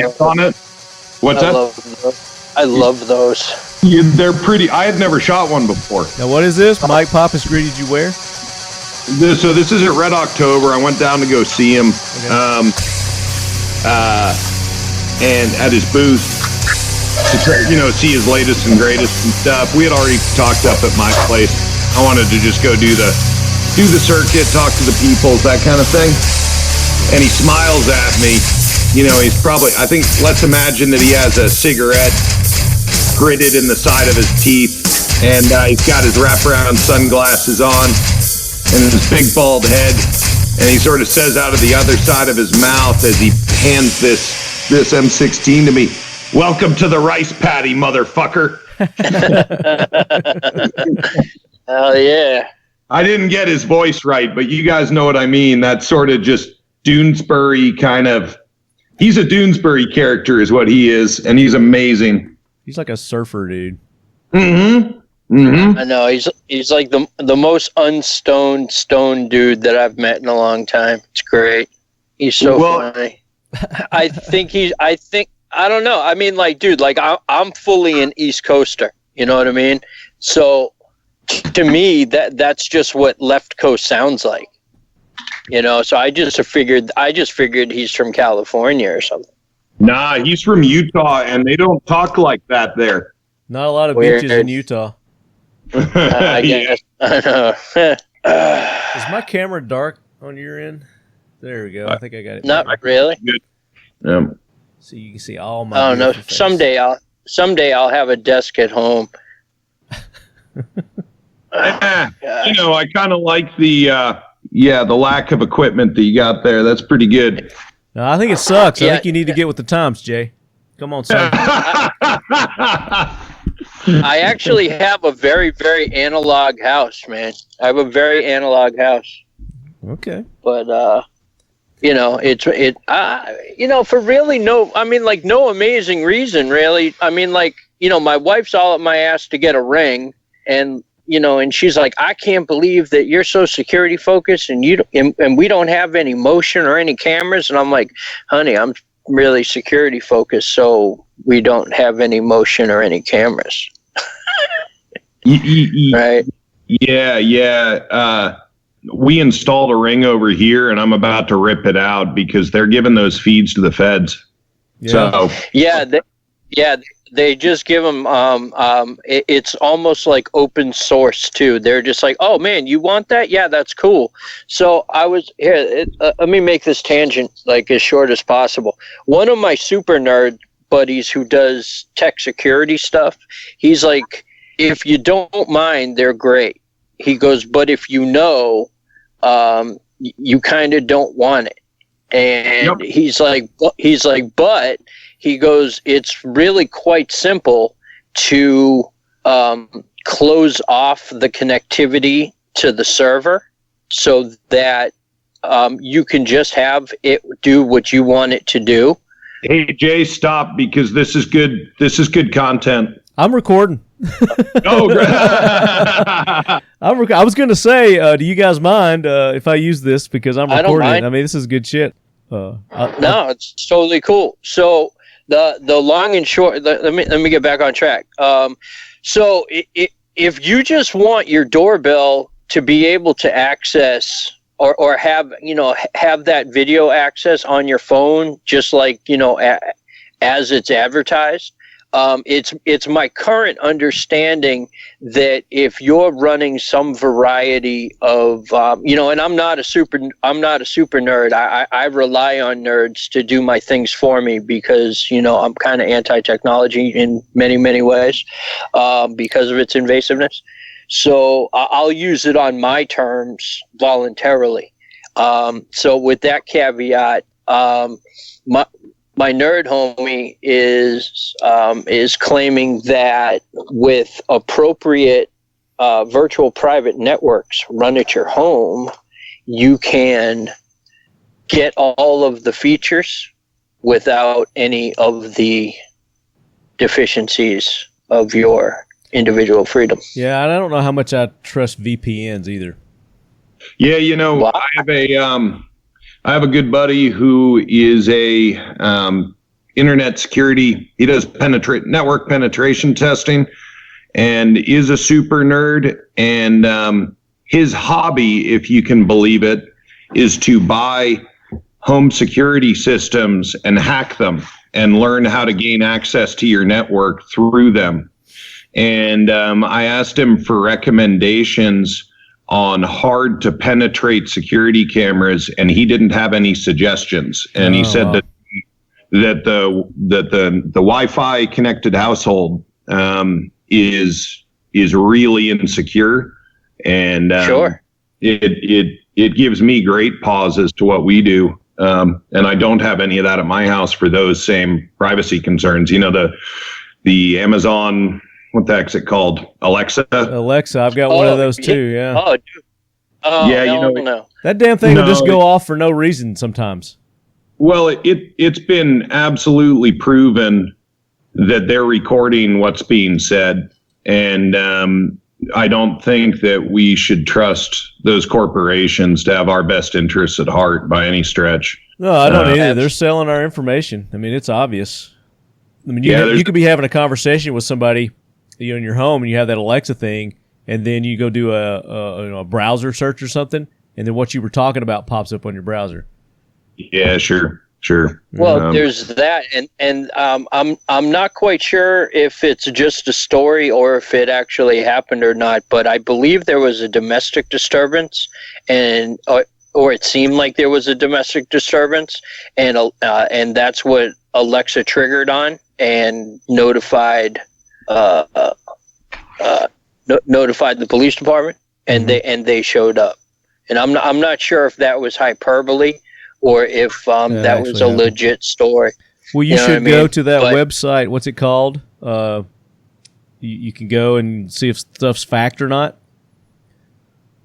hands on it. What's that? I love those. Yeah, they're pretty. I had never shot one before. Now, what is this? Mike Pappas greeted you where? So this is at Red October. I went down to go see him, Okay. and at his booth to try, see his latest and greatest and stuff. We had already talked up at my place. I wanted to just go do the circuit, talk to the people, that kind of thing. And he smiles at me. He's probably, I think, let's imagine that he has a cigarette gritted in the side of his teeth, and he's got his wraparound sunglasses on and his big bald head, and he sort of says out of the other side of his mouth as he hands this M16 to me, "Welcome to the rice paddy, motherfucker." Hell yeah. I didn't get his voice right, but you guys know what I mean. That sort of just Doonesbury kind of, he's a Doonesbury character is what he is, and he's amazing. He's like a surfer dude. Mm-hmm. Mm-hmm. I know, he's like the most unstoned stone dude that I've met in a long time. It's great. He's so funny. I don't know. I mean, like, dude, like I'm fully an East Coaster. You know what I mean? So to me, that's just what left coast sounds like. So I just figured he's from California or something. Nah, he's from Utah, and they don't talk like that there. Not a lot of Weird. beaches in Utah. I guess. I know. Is my camera dark on your end? There we go. I think I got it. Not really. Good. Yeah. So you can see all my. Oh no! face. Someday I'll have a desk at home. I kind of like the lack of equipment that you got there. That's pretty good. No, I think it sucks. I Yeah. think you need to get with the times, Jay. Come on, son. I actually have a very, very analog house, man. I have a very analog house. Okay. But for really no amazing reason, really. I mean, like, my wife's all up my ass to get a ring, and and she's like, "I can't believe that you're so security focused, and and we don't have any motion or any cameras." And I'm like, "Honey, I'm really security focused, so we don't have any motion or any cameras." Right? Yeah. We installed a ring over here, and I'm about to rip it out because they're giving those feeds to the feds. Yeah. So they just give them. It's almost like open source too. They're just like, "Oh man, you want that? Yeah, that's cool." So I was here. Let me make this tangent like as short as possible. One of my super nerd buddies who does tech security stuff, he's like, "If you don't mind, they're great." He goes, "But if you kind of don't want it." And Yep. he's like, "But." He goes, "It's really quite simple to close off the connectivity to the server so that you can just have it do what you want it to do." Hey Jay, stop because this is good. This is good content. I'm recording. Oh, I was going to say, do you guys mind if I use this because I'm I don't recording it? mind. I mean, this is good shit. No, it's totally cool. So the long and short. Let me get back on track. So if you just want your doorbell to be able to access or have that video access on your phone, just like as it's advertised. It's my current understanding that if you're running some variety of and I'm not a super nerd. I rely on nerds to do my things for me because I'm kind of anti-technology in many ways because of its invasiveness. So I'll use it on my terms voluntarily. So with that caveat, my nerd homie is claiming that with appropriate virtual private networks run at your home, you can get all of the features without any of the deficiencies of your individual freedom. Yeah, and I don't know how much I trust VPNs either. Yeah, I have a good buddy who is a internet security. He does network penetration testing and is a super nerd. And his hobby, if you can believe it, is to buy home security systems and hack them and learn how to gain access to your network through them. And I asked him for recommendations on hard to penetrate security cameras, and he didn't have any suggestions. And he said that the Wi-Fi connected household is really insecure, and Sure. it gives me great pause as to what we do. And I don't have any of that at my house for those same privacy concerns. You know, the Amazon, what the heck's it called? Alexa, I've got one of those too. Yeah. Oh, dude. Oh, yeah, no. That damn thing will just go off for no reason sometimes. Well, it's been absolutely proven that they're recording what's being said, and I don't think that we should trust those corporations to have our best interests at heart by any stretch. No, I don't either. They're selling our information. I mean, it's obvious. I mean, you could be having a conversation with somebody, you know, in your home, and you have that Alexa thing, and then you go do a browser search or something, and then what you were talking about pops up on your browser. Yeah, sure. Well, there's that, and I'm not quite sure if it's just a story or if it actually happened or not. But I believe there was a domestic disturbance, and or it seemed like there was a domestic disturbance, and that's what Alexa triggered on and notified notified the police department, and they showed up. And I'm not sure if that was hyperbole or if that was a legit story. Well, you should go to that website. What's it called? You can go and see if stuff's fact or not.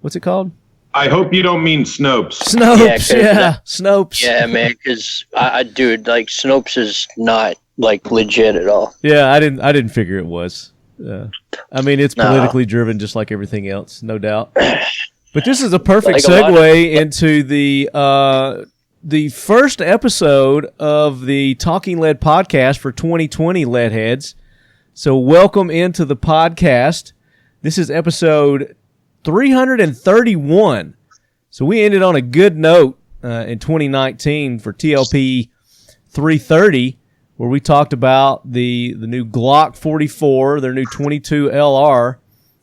What's it called? I hope you don't mean Snopes. Snopes. Yeah, man, because dude, like Snopes is not like legit at all. Yeah, I didn't figure it was. I mean, it's politically driven, just like everything else, no doubt. But this is a perfect segue into the first episode of the Talking Lead podcast for 2020, Leadheads. So welcome into the podcast. This is episode 331. So we ended on a good note in 2019 for TLP 330, where we talked about the new Glock 44, their new 22 LR.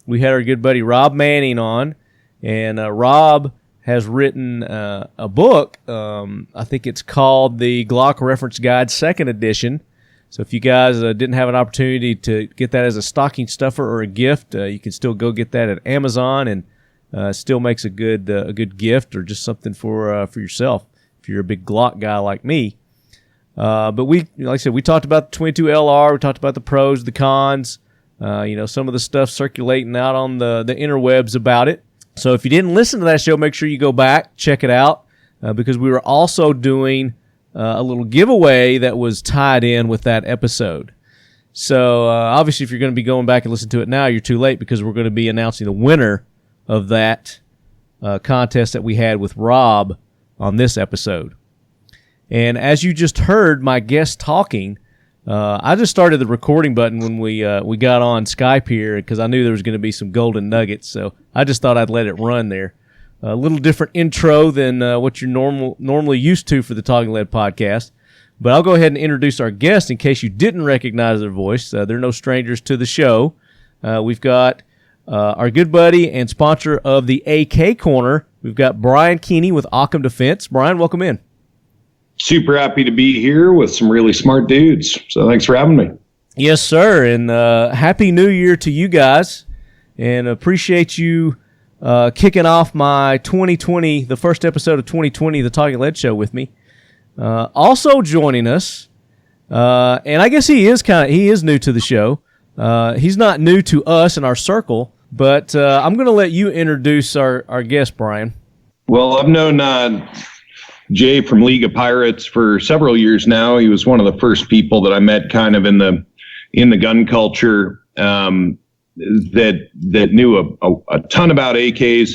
We had our good buddy Rob Manning on, and Rob has written a book. I think it's called the Glock Reference Guide 2nd Edition. So if you guys didn't have an opportunity to get that as a stocking stuffer or a gift, you can still go get that at Amazon, and still makes a good gift or just something for yourself if you're a big Glock guy like me. But we, like I said, we talked about the 22 LR. We talked about the pros, the cons. Some of the stuff circulating out on the interwebs about it. So if you didn't listen to that show, make sure you go back, check it out, because we were also doing a little giveaway that was tied in with that episode. So obviously, if you're going to be going back and listen to it now, you're too late, because we're going to be announcing the winner of that contest that we had with Rob on this episode. And as you just heard my guest talking, I just started the recording button when we got on Skype here, because I knew there was going to be some golden nuggets. So I just thought I'd let it run there. A little different intro than what you're normally used to for the Talking Lead podcast. But I'll go ahead and introduce our guest in case you didn't recognize their voice. They're no strangers to the show. We've got our good buddy and sponsor of the AK Corner. We've got Brian Keeney with Occam Defense. Brian, welcome in. Super happy to be here with some really smart dudes. So thanks for having me. Yes, sir. And Happy New Year to you guys. And appreciate you kicking off my 2020, the first episode of 2020, the Talking Lead Show with me. Also joining us, and I guess he is new to the show. He's not new to us in our circle, but I'm going to let you introduce our guest, Brian. Well, I've known Jay from League of Pirates for several years now. He was one of the first people that I met kind of in the gun culture that knew a ton about AKs,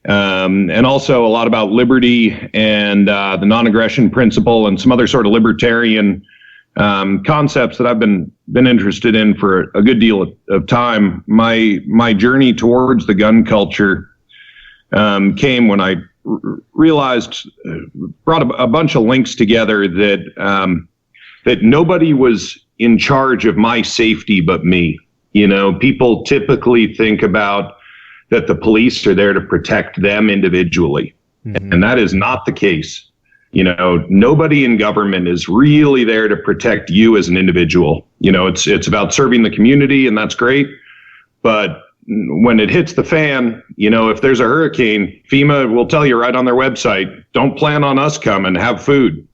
and also a lot about liberty and the non-aggression principle and some other sort of libertarian concepts that I've been interested in for a good deal of time. My journey towards the gun culture came when I realized, brought a bunch of links together that that nobody was in charge of my safety but me. People typically think about that the police are there to protect them individually, and that is not the case. Nobody in government is really there to protect you as an individual. It's about serving the community, and that's great. But when it hits the fan, if there's a hurricane, FEMA will tell you right on their website, don't plan on us coming, have food.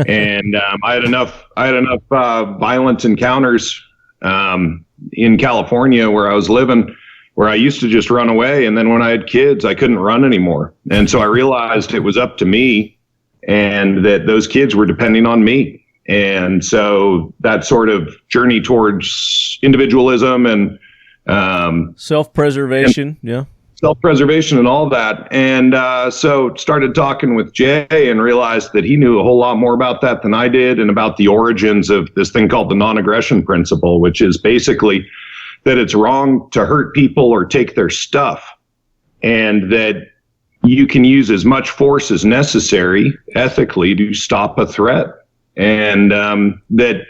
And I had enough violent encounters in California where I was living, where I used to just run away. And then when I had kids, I couldn't run anymore. And so I realized it was up to me, and that those kids were depending on me. And so that sort of journey towards individualism and self-preservation, self-preservation and all that. And so started talking with Jay and realized that he knew a whole lot more about that than I did, and about the origins of this thing called the non-aggression principle, which is basically that it's wrong to hurt people or take their stuff, and that you can use as much force as necessary ethically to stop a threat. And that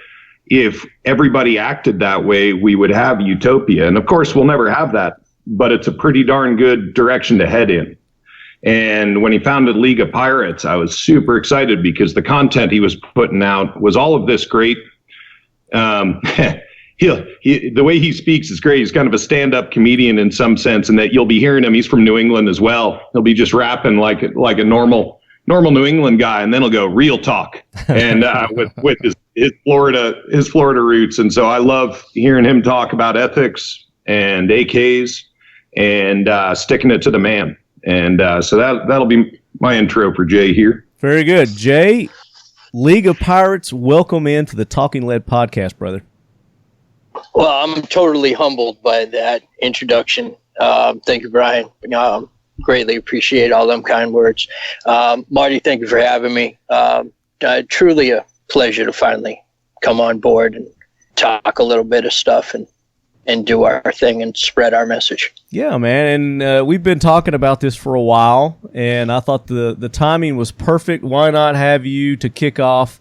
if everybody acted that way, we would have utopia. And of course, we'll never have that, but it's a pretty darn good direction to head in. And when he founded League of Pirates, I was super excited because the content he was putting out was all of this great. The way he speaks is great. He's kind of a stand-up comedian in some sense, and that you'll be hearing him. He's from New England as well. He'll be just rapping like a normal New England guy, and then he'll go real talk, and with his Florida roots. And so I love hearing him talk about ethics and AKs and sticking it to the man. And so that'll be my intro for Jay here. Very good, Jay. League of Pirates, welcome into the Talking Lead podcast, brother. Well, I'm totally humbled by that introduction. Thank you, Brian. Greatly appreciate all them kind words. Marty, thank you for having me. Truly a pleasure to finally come on board and talk a little bit of stuff and do our thing and spread our message. Yeah, man. And we've been talking about this for a while, and I thought the timing was perfect. Why not have you to kick off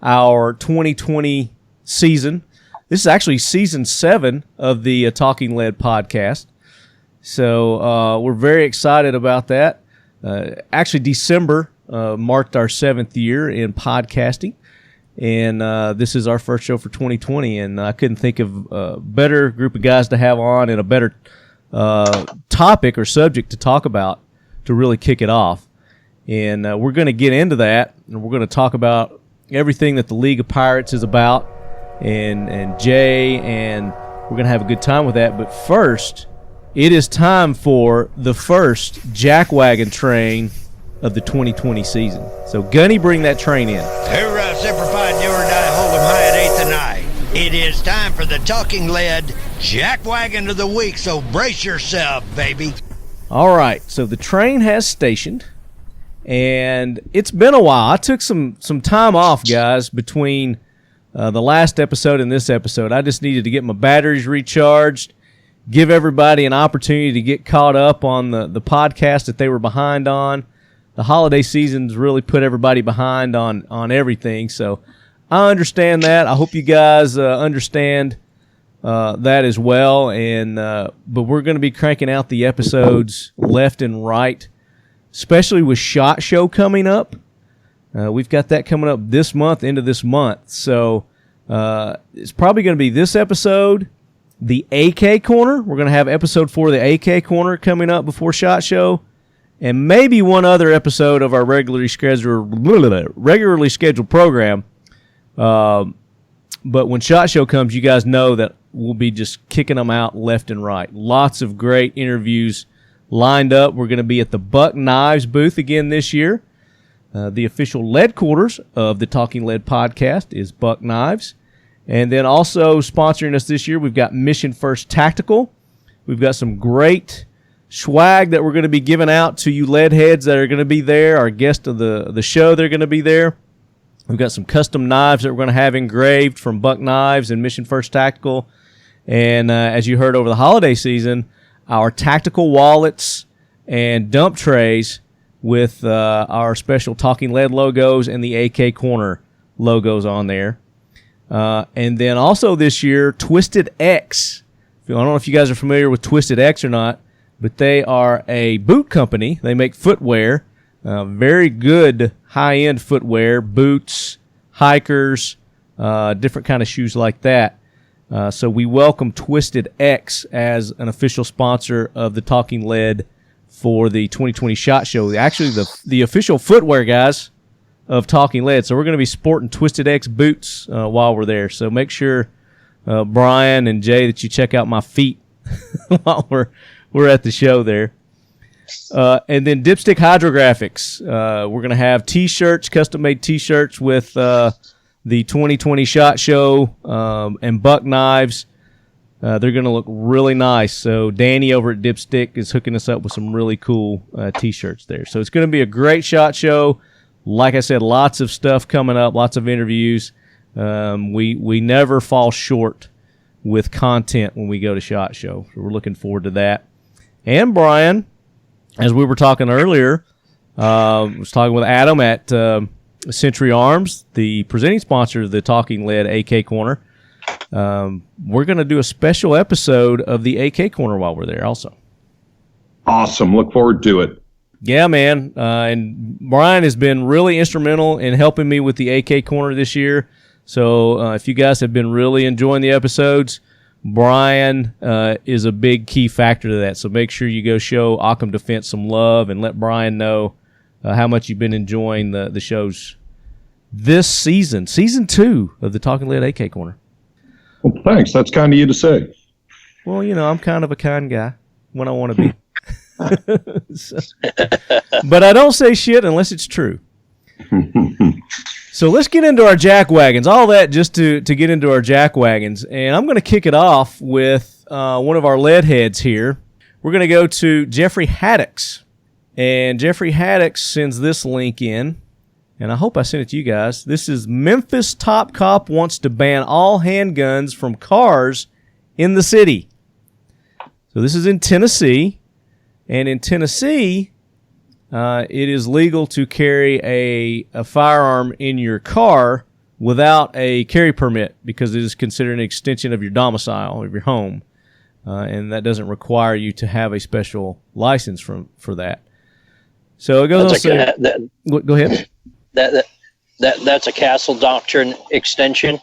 our 2020 season? This is actually season 7 of the Talking Lead podcast. So we're very excited about that. Actually, December marked our 7th year in podcasting. And this is our first show for 2020. And I couldn't think of a better group of guys to have on and a better topic or subject to talk about to really kick it off. And we're going to get into that. And we're going to talk about everything that the League of Pirates is about. And Jay, and we're going to have a good time with that. But first, it is time for the first jackwagon train of the 2020 season. So, Gunny, bring that train in. Hoorah, Semper Fi, do or die, hold 'em high at 8th and I. It is time for the Talking Lead jackwagon of the week, so brace yourself, baby. All right, so the train has stationed, and it's been a while. I took some time off, guys, between the last episode and this episode. I just needed to get my batteries recharged, give everybody an opportunity to get caught up on the podcast that they were behind on. The holiday season's really put everybody behind on everything, so I understand that. I hope you guys understand that as well. And but we're going to be cranking out the episodes left and right, especially with SHOT Show coming up. We've got that coming up this month, into this month. So it's probably going to be this episode, the AK Corner. We're going to have episode 4 of the AK Corner coming up before SHOT Show, and maybe one other episode of our regularly scheduled program. But when SHOT Show comes, you guys know that we'll be just kicking them out left and right. Lots of great interviews lined up. We're going to be at the Buck Knives booth again this year. The official lead quarters of the Talking Lead podcast is Buck Knives. And then also sponsoring us this year, we've got Mission First Tactical. We've got some great swag that we're going to be giving out to you lead heads that are going to be there. Our guest of the show, they're going to be there. We've got some custom knives that we're going to have engraved from Buck Knives and Mission First Tactical. And as you heard over the holiday season, our tactical wallets and dump trays with our special Talking Lead logos and the AK Corner logos on there. And then also this year, Twisted X. I don't know if you guys are familiar with Twisted X or not, but they are a boot company. They make footwear, very good high-end footwear, boots, hikers, different kind of shoes like that. So we welcome Twisted X as an official sponsor of the Talking Lead for the 2020 SHOT Show. Actually, the official footwear guys of Talking Lead. So we're going to be sporting Twisted X boots while we're there. So make sure, Brian and Jay, that you check out my feet while we're at the show there. And then Dipstick Hydrographics. We're going to have T-shirts, custom-made T-shirts with the 2020 SHOT Show and Buck Knives. They're going to look really nice. So Danny over at Dipstick is hooking us up with some really cool T-shirts there. So it's going to be a great SHOT Show. Like I said, lots of stuff coming up, lots of interviews. We never fall short with content when we go to SHOT Show. So we're looking forward to that. And Brian, as we were talking earlier, was talking with Adam at Century Arms, the presenting sponsor of the Talking Lead AK Corner. We're going to do a special episode of the AK Corner while we're there also. Awesome. Look forward to it. Yeah, man. And Brian has been really instrumental in helping me with the AK Corner this year. So if you guys have been really enjoying the episodes, Brian is a big key factor to that. So make sure you go show Occam Defense some love and let Brian know how much you've been enjoying the shows this season 2 of the Talking Lead AK Corner. Well, thanks. That's kind of you to say. Well, I'm kind of a kind guy when I want to be. But I don't say shit unless it's true. So let's get into our jack wagons. All that just to get into our jack wagons. And I'm going to kick it off with one of our lead heads here. We're going to go to Jeffrey Haddocks. And Jeffrey Haddocks sends this link in. And I hope I sent it to you guys. This is Memphis top cop wants to ban all handguns from cars in the city. So this is in Tennessee. And in Tennessee, it is legal to carry a firearm in your car without a carry permit because it is considered an extension of your domicile, of your home. And that doesn't require you to have a special license for that. So it goes on to say... Go ahead. That's a Castle Doctrine extension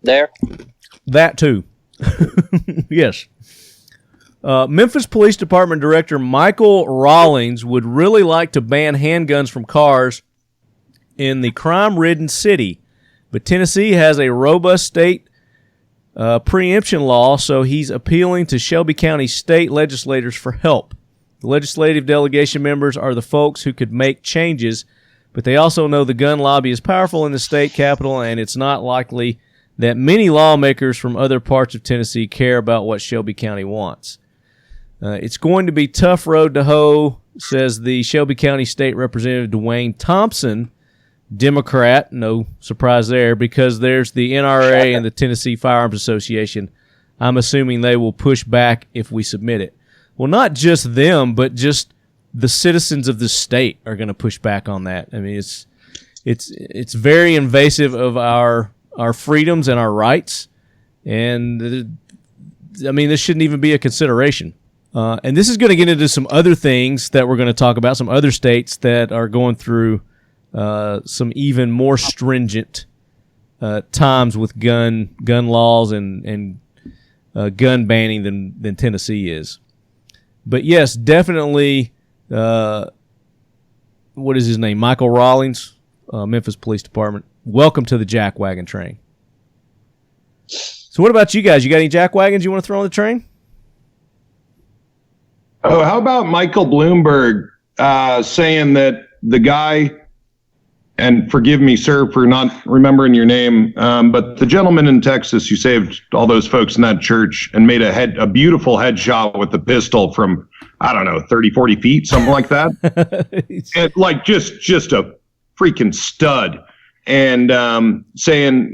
there? That too. Yes. Memphis Police Department Director Michael Rawlings would really like to ban handguns from cars in the crime-ridden city, but Tennessee has a robust state preemption law, so he's appealing to Shelby County state legislators for help. The legislative delegation members are the folks who could make changes, but they also know the gun lobby is powerful in the state capital, and it's not likely that many lawmakers from other parts of Tennessee care about what Shelby County wants. It's going to be a tough road to hoe, says the Shelby County State Representative Dwayne Thompson, Democrat, no surprise there, because there's the NRA and the Tennessee Firearms Association. I'm assuming they will push back if we submit it. Well, not just them, but just the citizens of the state are going to push back on that. I mean, it's very invasive of our freedoms and our rights, and I mean, this shouldn't even be a consideration. And this is going to get into some other things that we're going to talk about, some other states that are going through some even more stringent times with gun laws and gun banning than Tennessee is. But yes, definitely, what is his name? Michael Rawlings, Memphis Police Department. Welcome to the jack wagon train. So what about you guys? You got any jack wagons you want to throw on the train? Oh, how about Michael Bloomberg saying that the guy, and forgive me, sir, for not remembering your name, but the gentleman in Texas who saved all those folks in that church and made a beautiful headshot with the pistol from, I don't know, 30, 40 feet, something like that. And like just a freaking stud. And saying,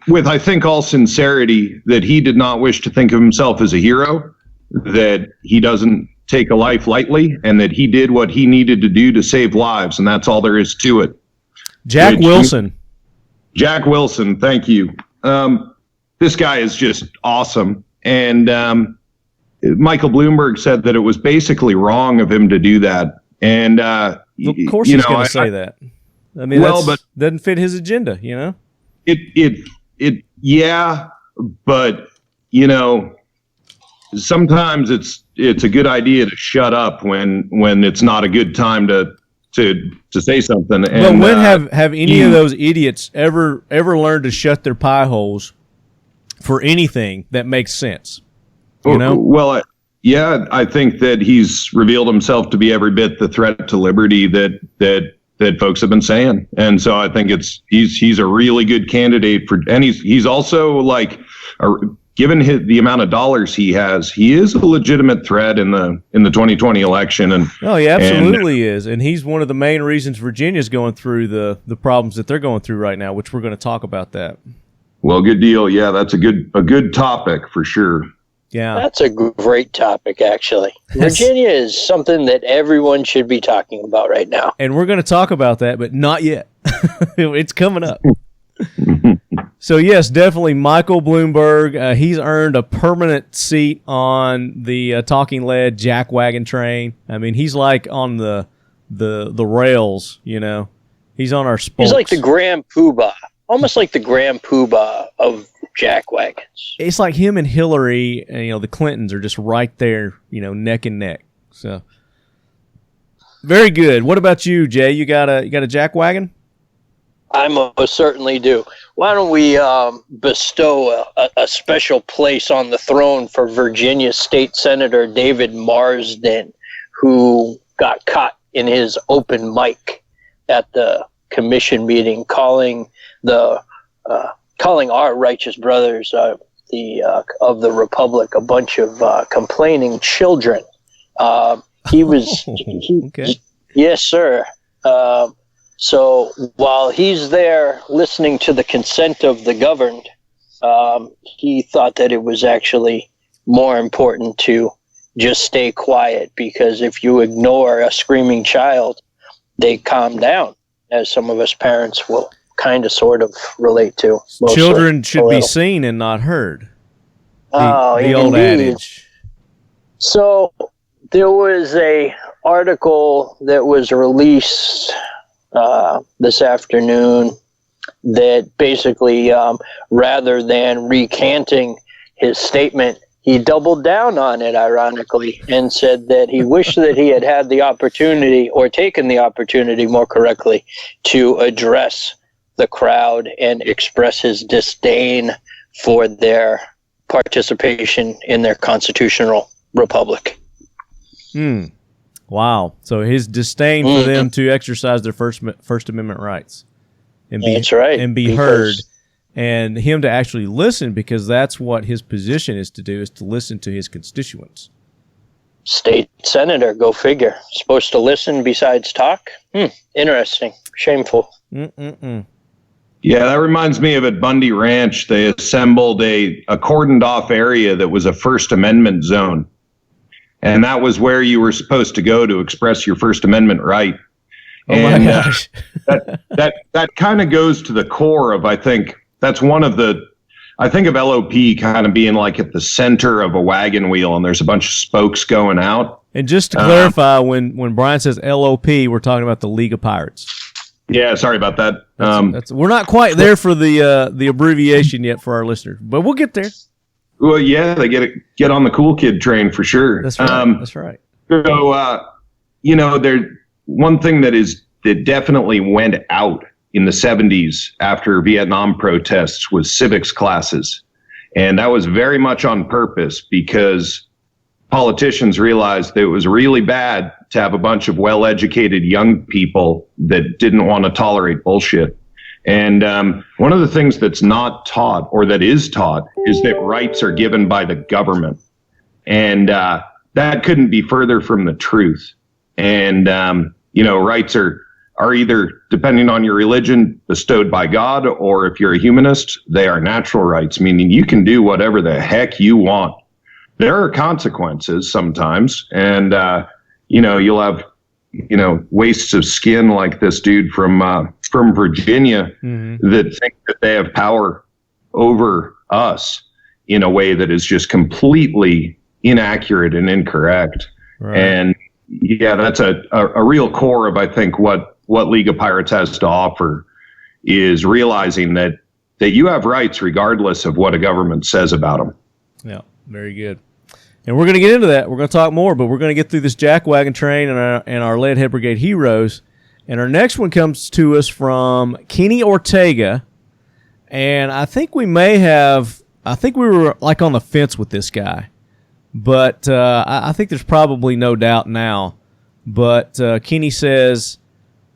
with, I think, all sincerity, that he did not wish to think of himself as a hero, that he doesn't take a life lightly, and that he did what he needed to do to save lives, and that's all there is to it. Jack Wilson, thank you. This guy is just awesome. And Michael Bloomberg said that it was basically wrong of him to do that. And of course he's going to say that. I mean, but doesn't fit his agenda, Yeah, but sometimes it's a good idea to shut up when it's not a good time to say something. And, but when have any of those idiots ever learned to shut their pie holes for anything that makes sense? Well, yeah, I think that he's revealed himself to be every bit the threat to liberty that folks have been saying, and so I think he's a really good candidate for, and he's also given the amount of dollars he has, he is a legitimate threat in the 2020 election. And he absolutely is, and he's one of the main reasons Virginia's going through the problems that they're going through right now, which we're going to talk about that. Well, good deal. Yeah, that's a good topic for sure. Yeah, that's a great topic, actually. Virginia is something that everyone should be talking about right now. And we're going to talk about that, but not yet. It's coming up. So, yes, definitely Michael Bloomberg. He's earned a permanent seat on the talking lead jackwagon train. I mean, he's like on the rails, He's on our spokes. He's like the Grand Poobah. Almost like the Grand Poobah of jackwagons. It's like him and Hillary, the Clintons are just right there, neck and neck. So, very good. What about you, Jay? You got a jackwagon? I most certainly do. Why don't we bestow a special place on the throne for Virginia State Senator David Marsden, who got caught in his open mic at the commission meeting, calling our righteous brothers of the Republic a bunch of complaining children. He was, okay. Yes, sir. So while he's there listening to the consent of the governed, he thought that it was actually more important to just stay quiet, because if you ignore a screaming child, they calm down, as some of us parents will kind of sort of relate to. Children should be seen and not heard. The old adage. So there was a article that was released this afternoon that basically, rather than recanting his statement, he doubled down on it, ironically, and said that he wished that he had the opportunity, or taken the opportunity more correctly, to address the crowd and express his disdain for their participation in their constitutional republic. Wow. So his disdain for them to exercise their First Amendment rights. That's right. And be heard. And him to actually listen, because that's what his position is to do, is to listen to his constituents. State senator, go figure. Supposed to listen besides talk? Interesting. Shameful. Yeah, that reminds me of at Bundy Ranch, they assembled a cordoned off area that was a First Amendment zone. And that was where you were supposed to go to express your First Amendment right. Oh, and, my gosh. that kind of goes to the core of, I think, that's one of the, I think of LOP kind of being like at the center of a wagon wheel, and there's a bunch of spokes going out. And just to clarify, when Brian says LOP, we're talking about the League of Pirates. Yeah, sorry about that. We're not quite there for the abbreviation yet for our listeners, but we'll get there. Well, yeah, they get on the cool kid train for sure. That's right. That's right. So, there one thing that definitely went out in the 70s after Vietnam protests was civics classes, and that was very much on purpose, because politicians realized that it was really bad to have a bunch of well-educated young people that didn't want to tolerate bullshit. And one of the things that's not taught, or that is taught, is that rights are given by the government. And that couldn't be further from the truth. And, rights are are either, depending on your religion, bestowed by God, or if you're a humanist, they are natural rights, meaning you can do whatever the heck you want. There are consequences sometimes, and, you'll have, wastes of skin like this dude from Virginia that think that they have power over us in a way that is just completely inaccurate and incorrect. Right. And yeah, that's a real core of, I think, what League of Pirates has to offer is realizing that you have rights regardless of what a government says about them. Yeah, very good. And we're going to get into that. We're going to talk more, but we're going to get through this jackwagon train and our Leadhead Brigade heroes. And our next one comes to us from Kenny Ortega. And I think we were like on the fence with this guy. But I think there's probably no doubt now. But Kenny says,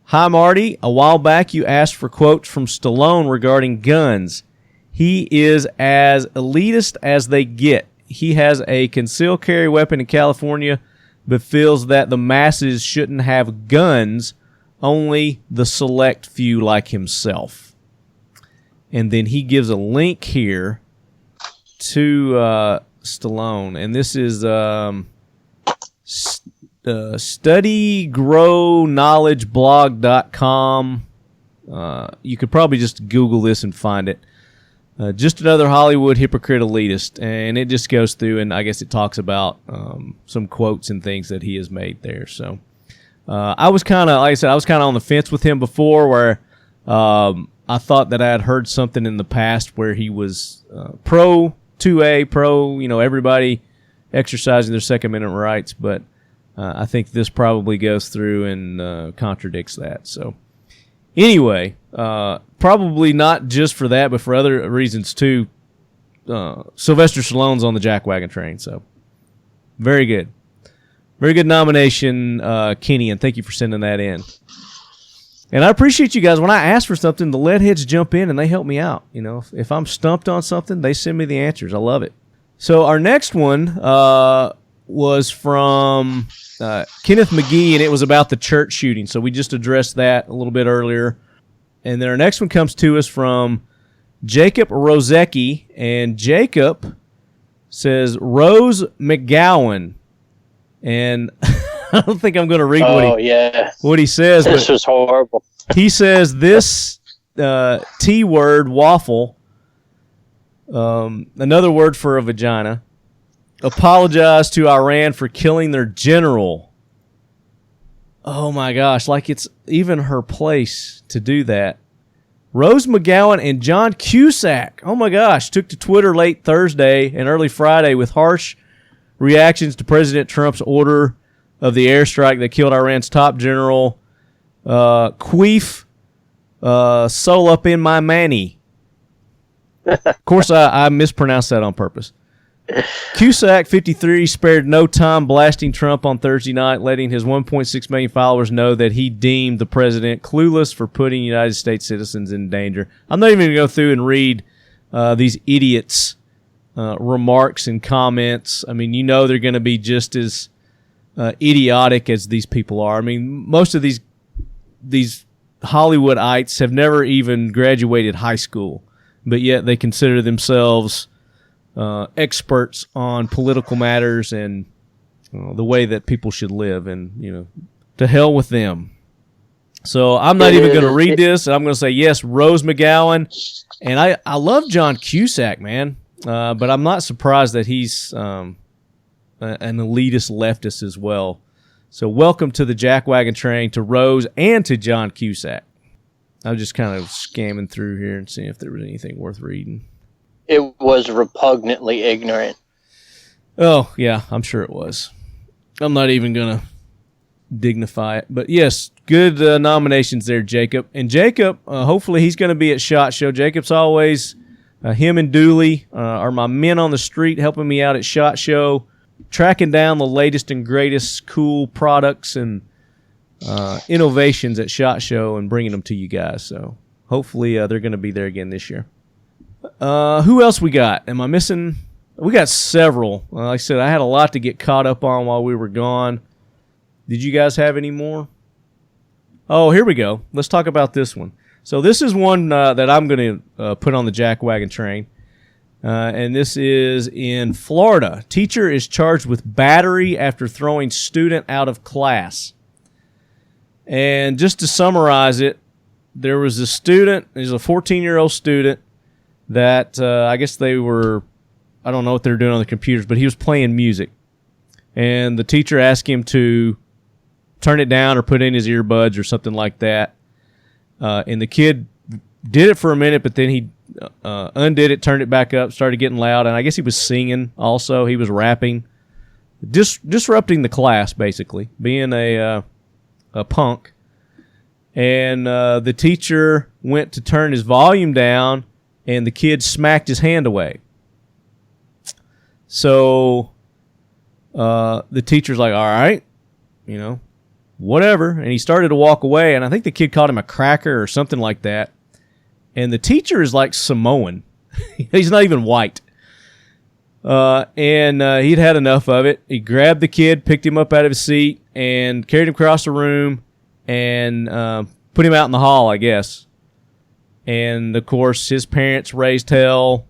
"Hi, Marty. A while back you asked for quotes from Stallone regarding guns. He is as elitist as they get. He has a concealed carry weapon in California, but feels that the masses shouldn't have guns, only the select few like himself." And then he gives a link here to Stallone, and this is studygrowknowledgeblog.com. You could probably just Google this and find it. Just another Hollywood hypocrite elitist, and it just goes through, and I guess it talks about some quotes and things that he has made there. So I was kind of, like I said, on the fence with him before, where I thought that I had heard something in the past where he was pro 2A, pro, everybody exercising their Second Amendment rights, but I think this probably goes through and contradicts that. So anyway, probably not just for that, but for other reasons too. Sylvester Stallone's on the jackwagon train, so very good. Very good nomination, Kenny, and thank you for sending that in. And I appreciate you guys. When I ask for something, the leadheads jump in and they help me out. If I'm stumped on something, they send me the answers. I love it. So our next one was from Kenneth McGee, and it was about the church shooting. So we just addressed that a little bit earlier. And then our next one comes to us from Jacob Rozecki, and Jacob says Rose McGowan. And I don't think I'm going to read what he says. This was horrible. He says this T word, waffle, another word for a vagina, apologized to Iran for killing their general. Oh my gosh, like it's even her place to do that. Rose McGowan and John Cusack, oh my gosh, took to Twitter late Thursday and early Friday with harsh reactions to President Trump's order of the airstrike that killed Iran's top general, Queef Sol up in my manny. Of course, I mispronounced that on purpose. Cusack, 53, spared no time blasting Trump on Thursday night, letting his 1.6 million followers know that he deemed the president clueless for putting United States citizens in danger. I'm not even going to go through and read these idiots' remarks and comments. I mean, they're going to be just as idiotic as these people are. I mean, most of these Hollywoodites have never even graduated high school, but yet they consider themselves experts on political matters and the way that people should live, and to hell with them. So I'm not even going to read this. I'm going to say yes, Rose McGowan, and I love John Cusack, man, but I'm not surprised that he's an elitist leftist as well. So welcome to the jackwagon train, to Rose and to John Cusack. I was just kind of scamming through here and seeing if there was anything worth reading. It was repugnantly ignorant. Oh, yeah, I'm sure it was. I'm not even going to dignify it. But yes, good nominations there, Jacob. And Jacob, hopefully he's going to be at SHOT Show. Jacob's always, him and Dooley are my men on the street helping me out at SHOT Show, tracking down the latest and greatest cool products and innovations at SHOT Show and bringing them to you guys. So hopefully they're going to be there again this year. Who else we got? Am I missing? We got several. Like I said, I had a lot to get caught up on while we were gone. Did you guys have any more? Oh, here we go. Let's talk about this one. So this is one that I'm going to put on the jack wagon train. And this is in Florida. Teacher is charged with battery after throwing student out of class. And just to summarize it, there was a student, he's a 14-year-old student that I guess they were, I don't know what they were doing on the computers, but he was playing music. And the teacher asked him to turn it down or put in his earbuds or something like that. And the kid did it for a minute, but then he undid it, turned it back up, started getting loud, and I guess he was singing also. He was rapping, disrupting the class, basically, being a punk. And the teacher went to turn his volume down, and the kid smacked his hand away. So the teacher's like, all right, whatever. And he started to walk away, and I think the kid called him a cracker or something like that. And the teacher is like Samoan. He's not even white. And he'd had enough of it. He grabbed the kid, picked him up out of his seat, and carried him across the room and put him out in the hall, I guess. And, of course, his parents raised hell.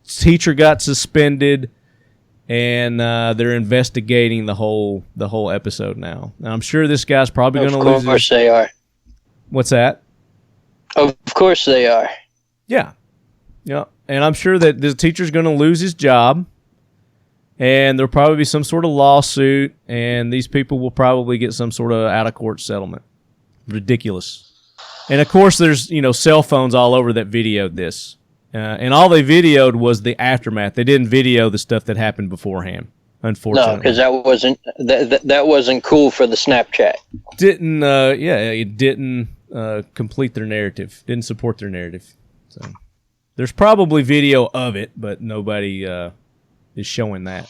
Teacher got suspended, and they're investigating the whole episode now. Now, I'm sure this guy's probably going to lose. Of course they are. What's that? Of course they are. Yeah. And I'm sure that the teacher's going to lose his job, and there'll probably be some sort of lawsuit, and these people will probably get some sort of out-of-court settlement. Ridiculous. And, of course, there's, cell phones all over that videoed this. And all they videoed was the aftermath. They didn't video the stuff that happened beforehand, unfortunately. No, because that wasn't cool for the Snapchat. It didn't complete their narrative. Didn't support their narrative. So there's probably video of it, but nobody is showing that.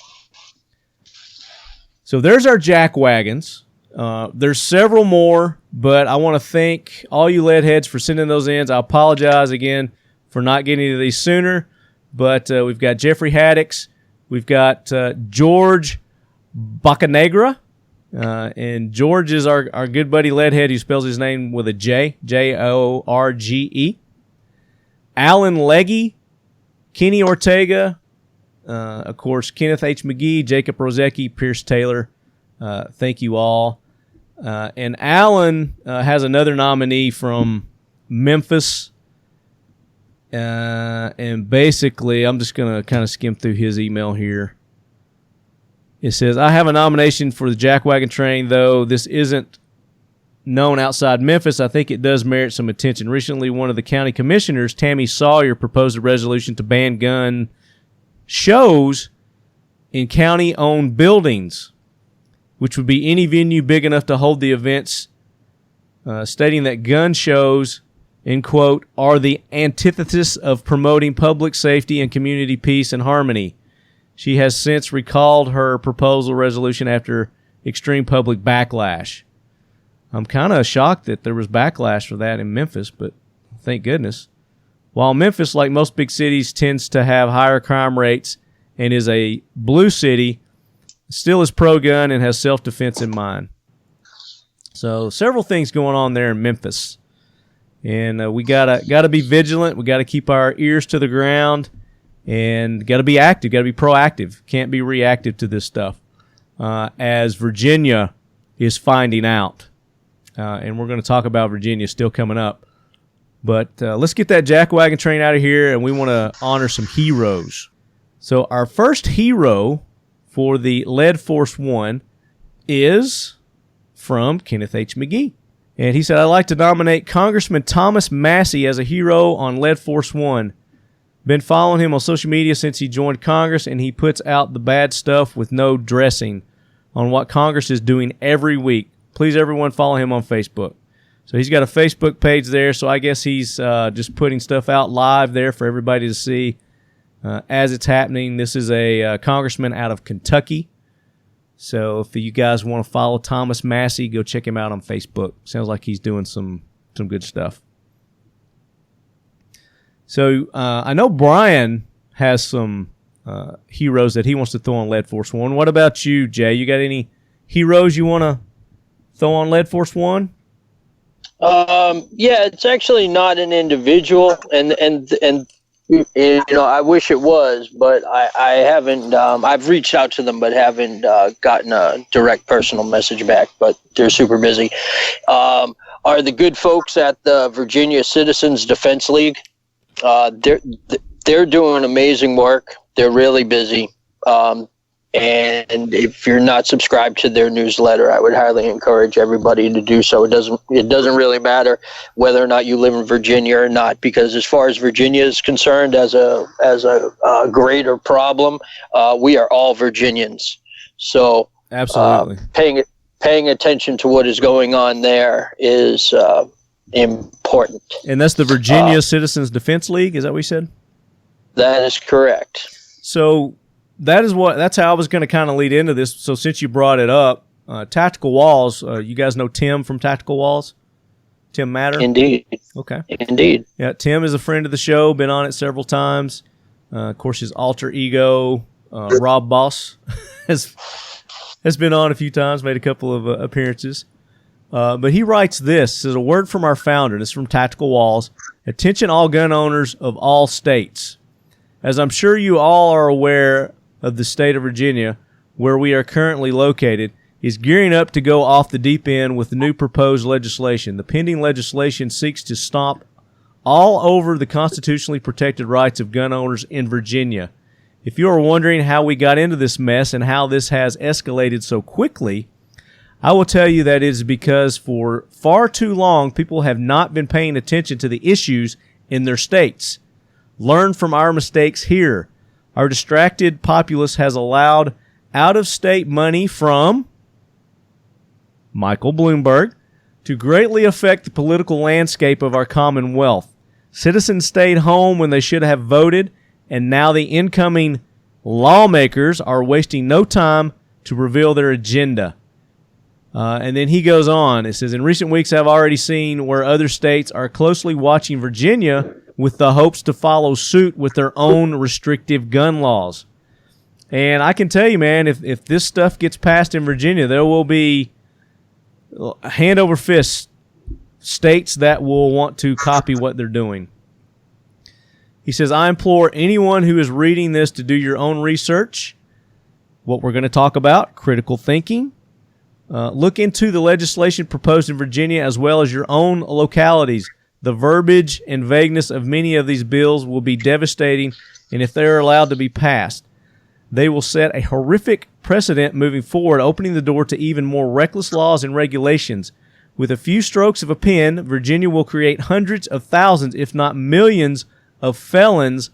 So there's our jack wagons. There's several more, but I want to thank all you lead heads for sending those in. I apologize again for not getting to these sooner, but we've got Jeffrey Haddix, we've got George Bocanegra, and George is our good buddy Leadhead, who spells his name with a J, Jorge. Alan Leggy, Kenny Ortega, of course, Kenneth H. McGee, Jacob Rozecki, Pierce Taylor. Thank you all. And Alan has another nominee from Memphis. And basically, I'm just going to kind of skim through his email here. It says, I have a nomination for the Jackwagon Train, though this isn't known outside Memphis. I think it does merit some attention. Recently, one of the county commissioners, Tammy Sawyer, proposed a resolution to ban gun shows in county-owned buildings, which would be any venue big enough to hold the events, stating that gun shows, in quote, are the antithesis of promoting public safety and community peace and harmony. She has since recalled her proposal resolution after extreme public backlash. I'm kind of shocked that there was backlash for that in Memphis, but thank goodness. While Memphis, like most big cities, tends to have higher crime rates and is a blue city, still is pro-gun and has self-defense in mind. So several things going on there in Memphis. And we gotta be vigilant. We gotta keep our ears to the ground, and gotta be active. Gotta be proactive. Can't be reactive to this stuff, as Virginia is finding out. And we're going to talk about Virginia still coming up. But let's get that jackwagon train out of here, and we want to honor some heroes. So our first hero for the Lead Force One is from Kenneth H. McGee. And he said, I'd like to nominate Congressman Thomas Massey as a hero on Lead Force One. Been following him on social media since he joined Congress, and he puts out the bad stuff with no dressing on what Congress is doing every week. Please, everyone, follow him on Facebook. So he's got a Facebook page there, so I guess he's just putting stuff out live there for everybody to see as it's happening. This is a congressman out of Kentucky. So if you guys want to follow Thomas Massey, go check him out on Facebook. Sounds like he's doing some good stuff. So I know Brian has some heroes that he wants to throw on Lead Force One. What about you, Jay? You got any heroes you want to throw on Lead Force One? Yeah, it's actually not an individual, and I wish it was, but I haven't. I've reached out to them, but haven't gotten a direct personal message back. But they're super busy. Are the good folks at the Virginia Citizens Defense League? They're doing amazing work. They're really busy. And if you're not subscribed to their newsletter, I would highly encourage everybody to do so. It doesn't really matter whether or not you live in Virginia or not, because as far as Virginia is concerned, as a greater problem, we are all Virginians. So absolutely, paying attention to what is going on there is important. And that's the Virginia Citizens Defense League. Is that what you said? That is correct. So that's how I was going to kind of lead into this. So since you brought it up, Tactical Walls, you guys know Tim from Tactical Walls? Tim Matter? Indeed. Okay. Indeed. Yeah, Tim is a friend of the show, been on it several times. Of course, his alter ego, Rob Boss, has been on a few times, made a couple of appearances. But he writes this is a word from our founder. This is from Tactical Walls. Attention all gun owners of all states. As I'm sure you all are aware of, the state of Virginia, where we are currently located, is gearing up to go off the deep end with the new proposed legislation. The pending legislation seeks to stomp all over the constitutionally protected rights of gun owners in Virginia. If you are wondering how we got into this mess and how this has escalated so quickly, I will tell you that it is because for far too long people have not been paying attention to the issues in their states. Learn from our mistakes here. Our distracted populace has allowed out-of-state money from Michael Bloomberg to greatly affect the political landscape of our Commonwealth. Citizens stayed home when they should have voted, and now the incoming lawmakers are wasting no time to reveal their agenda. And then he goes on. It says, in recent weeks, I've already seen where other states are closely watching Virginia with the hopes to follow suit with their own restrictive gun laws. And I can tell you, man, if this stuff gets passed in Virginia, there will be hand over fist states that will want to copy what they're doing. He says, I implore anyone who is reading this to do your own research. What we're going to talk about, critical thinking. Look into the legislation proposed in Virginia as well as your own localities. The verbiage and vagueness of many of these bills will be devastating, and if they are allowed to be passed, they will set a horrific precedent moving forward, opening the door to even more reckless laws and regulations. With a few strokes of a pen, Virginia will create hundreds of thousands, if not millions, of felons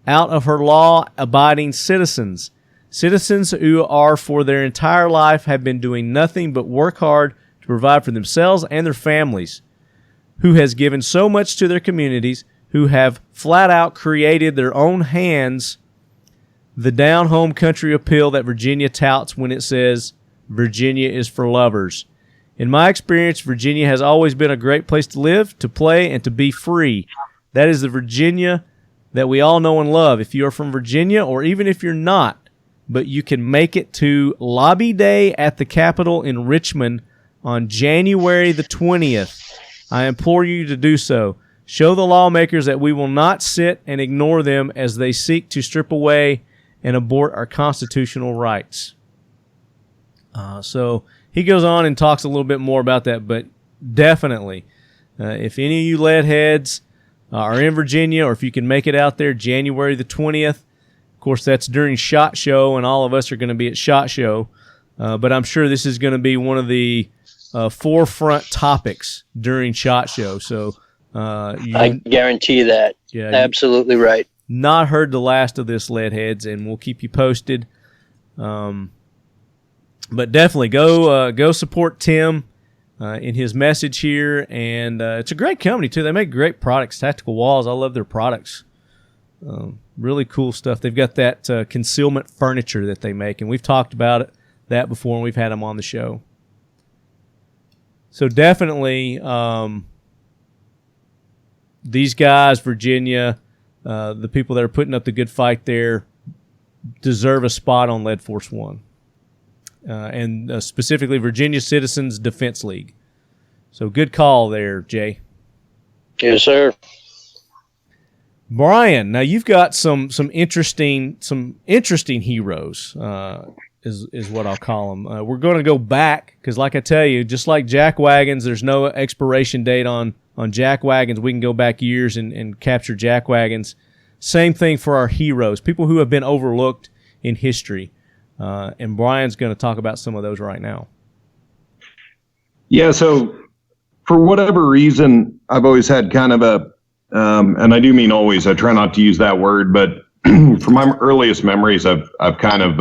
out of her law-abiding citizens. Citizens who are for their entire life have been doing nothing but work hard to provide for themselves and their families, who has given so much to their communities, who have flat out created their own hands the down-home country appeal that Virginia touts when it says, Virginia is for lovers. In my experience, Virginia has always been a great place to live, to play, and to be free. That is the Virginia that we all know and love. If you are from Virginia, or even if you're not, but you can make it to Lobby Day at the Capitol in Richmond on January the 20th, I implore you to do so. Show the lawmakers that we will not sit and ignore them as they seek to strip away and abort our constitutional rights. So he goes on and talks a little bit more about that, but definitely, if any of you lead heads are in Virginia, or if you can make it out there January the 20th, of course that's during SHOT Show, and all of us are going to be at SHOT Show, but I'm sure this is going to be one of the forefront topics during SHOT Show. So I guarantee that. Yeah, absolutely right. Not heard the last of this, leadheads, and we'll keep you posted. But definitely go support Tim in his message here, and it's a great company too. They make great products. Tactical Walls, I love their products. Really cool stuff. They've got that concealment furniture that they make, and we've talked about that before, and we've had them on the show. So definitely, these guys, Virginia, the people that are putting up the good fight there, deserve a spot on Lead Force One. and specifically Virginia Citizens Defense League. So good call there, Jay. Yes, sir. Brian, now you've got some interesting heroes, is what I'll call them. We're going to go back because, like I tell you, just like jack wagons, there's no expiration date on jack wagons. We can go back years and capture jack wagons. Same thing for our heroes, people who have been overlooked in history. And Brian's going to talk about some of those right now. Yeah, so for whatever reason, I've always had kind of a, and I do mean always, I try not to use that word, but from my earliest memories, I've kind of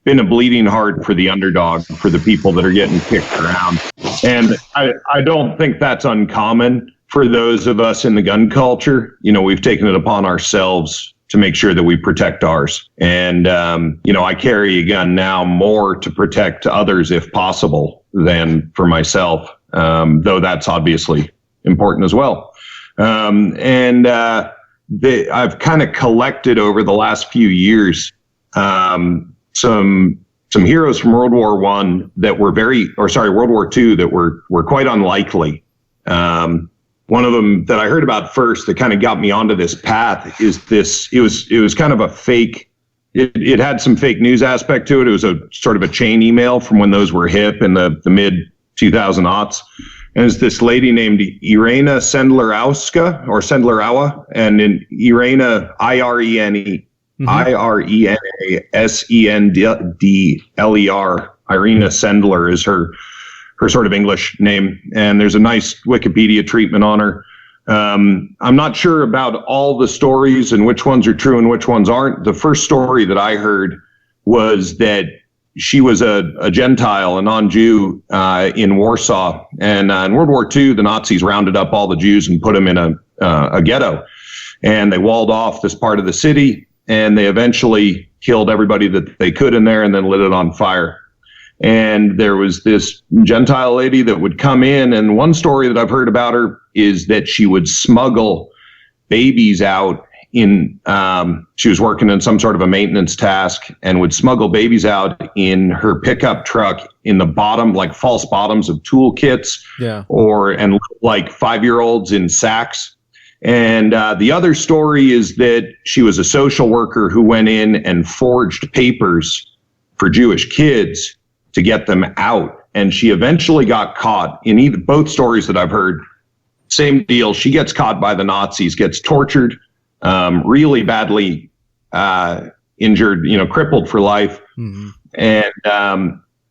been a bleeding heart for the underdog, for the people that are getting kicked around. And I don't think that's uncommon for those of us in the gun culture. You know, we've taken it upon ourselves to make sure that we protect ours. And, I carry a gun now more to protect others if possible than for myself, though that's obviously important as well. I've kind of collected over the last few years some heroes from World War I that were World War II that were quite unlikely. One of them that I heard about first that kind of got me onto this path is this. It was kind of a fake. It had some fake news aspect to it. It was a sort of a chain email from when those were hip in the mid 2000s. And it's this lady named Irena Sendler-Auska or Sendler-Aua, and in Irena, Irena Sendler, Irena Sendler is her sort of English name. And there's a nice Wikipedia treatment on her. I'm not sure about all the stories and which ones are true and which ones aren't. The first story that I heard was that she was a Gentile, a non-Jew in Warsaw. And in World War II, the Nazis rounded up all the Jews and put them in a ghetto. And they walled off this part of the city, and they eventually killed everybody that they could in there and then lit it on fire. And there was this Gentile lady that would come in, and one story that I've heard about her is that she would smuggle babies out she was working in some sort of a maintenance task and would smuggle babies out in her pickup truck in the bottom, like false bottoms of tool kits, and like 5-year-olds in sacks. And the other story is that she was a social worker who went in and forged papers for Jewish kids to get them out. And she eventually got caught in both stories that I've heard. Same deal. She gets caught by the Nazis, gets tortured, really badly injured, crippled for life. Mm-hmm. And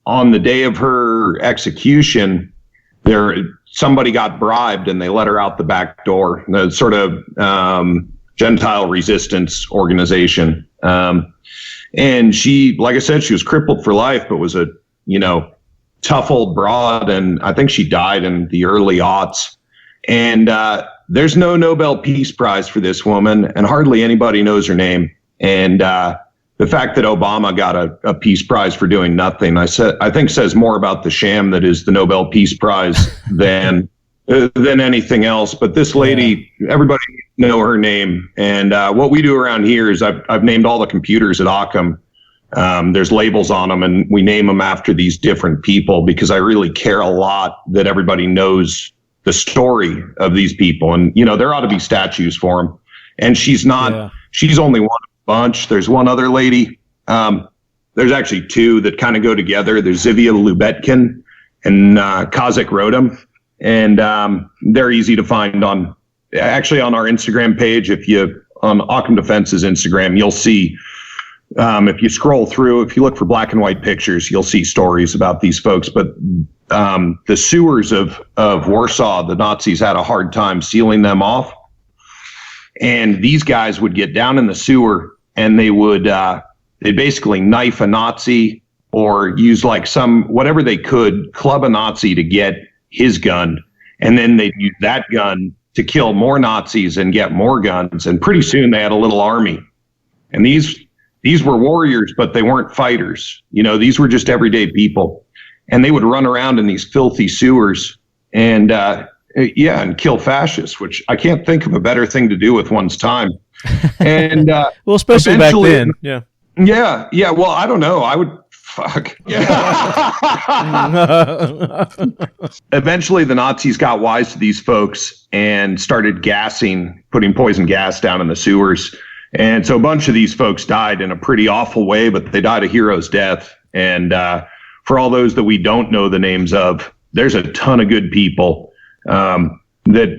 on the day of her execution, somebody got bribed and they let her out the back door. The sort of Gentile resistance organization. And she, like I said, she was crippled for life, but was a tough old broad. And I think she died in the early aughts. And there's no Nobel Peace Prize for this woman, and hardly anybody knows her name. And the fact that Obama got a Peace Prize for doing nothing, I think says more about the sham that is the Nobel Peace Prize than anything else. But this lady, everybody know her name. And what we do around here is I've named all the computers at Occam. There's labels on them, and we name them after these different people because I really care a lot that everybody knows the story of these people. And, there ought to be statues for them. And she's not, she's only one of a bunch. There's one other lady. There's actually two that kind of go together. There's Zivia Lubetkin and Kazak Rodom. And they're easy to find on our Instagram page. On Occam Defense's Instagram, you'll see, if you scroll through, if you look for black and white pictures, you'll see stories about these folks. But the sewers of Warsaw, the Nazis had a hard time sealing them off. And these guys would get down in the sewer and they would they'd basically knife a Nazi or use whatever they could, club a Nazi to get his gun. And then they'd use that gun to kill more Nazis and get more guns. And pretty soon they had a little army. And these were warriors, but they weren't fighters. These were just everyday people. And they would run around in these filthy sewers and kill fascists, which I can't think of a better thing to do with one's time. And well, especially back then. Yeah. Yeah. Well, I don't know. I would fuck. Eventually, the Nazis got wise to these folks and started putting poison gas down in the sewers. And so a bunch of these folks died in a pretty awful way, but they died a hero's death. And for all those that we don't know the names of, there's a ton of good people that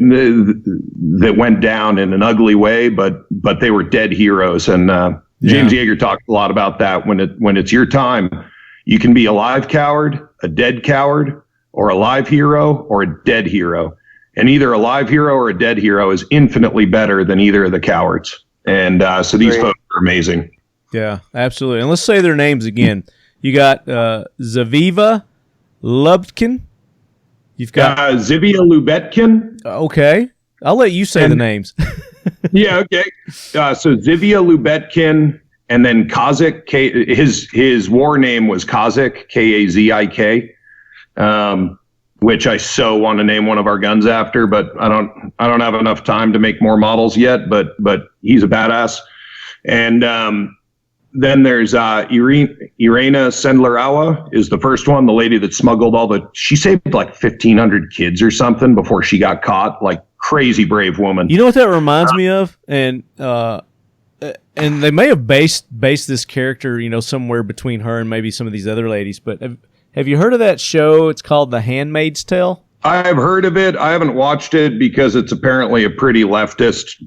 went down in an ugly way, but they were dead heroes. And James Yeager talked a lot about that. When it's your time, you can be a live coward, a dead coward, or a live hero, or a dead hero. And either a live hero or a dead hero is infinitely better than either of the cowards. And so these folks are amazing. Yeah, absolutely. And let's say their names again. You got Zaviva Lubkin. You've got Zivia Lubetkin. Okay. I'll let you say the names. Yeah, okay. So Zivia Lubetkin, and then Kazik. His war name was Kazik, Kazik, which I so want to name one of our guns after, but I don't have enough time to make more models yet. But he's a badass. And then there's Irina Sendlerawa is the first one, the lady that smuggled she saved like 1,500 kids or something before she got caught. Like, crazy brave woman. You know what that reminds me of? And they may have based this character, somewhere between her and maybe some of these other ladies. But have you heard of that show? It's called The Handmaid's Tale. I've heard of it. I haven't watched it because it's apparently a pretty leftist,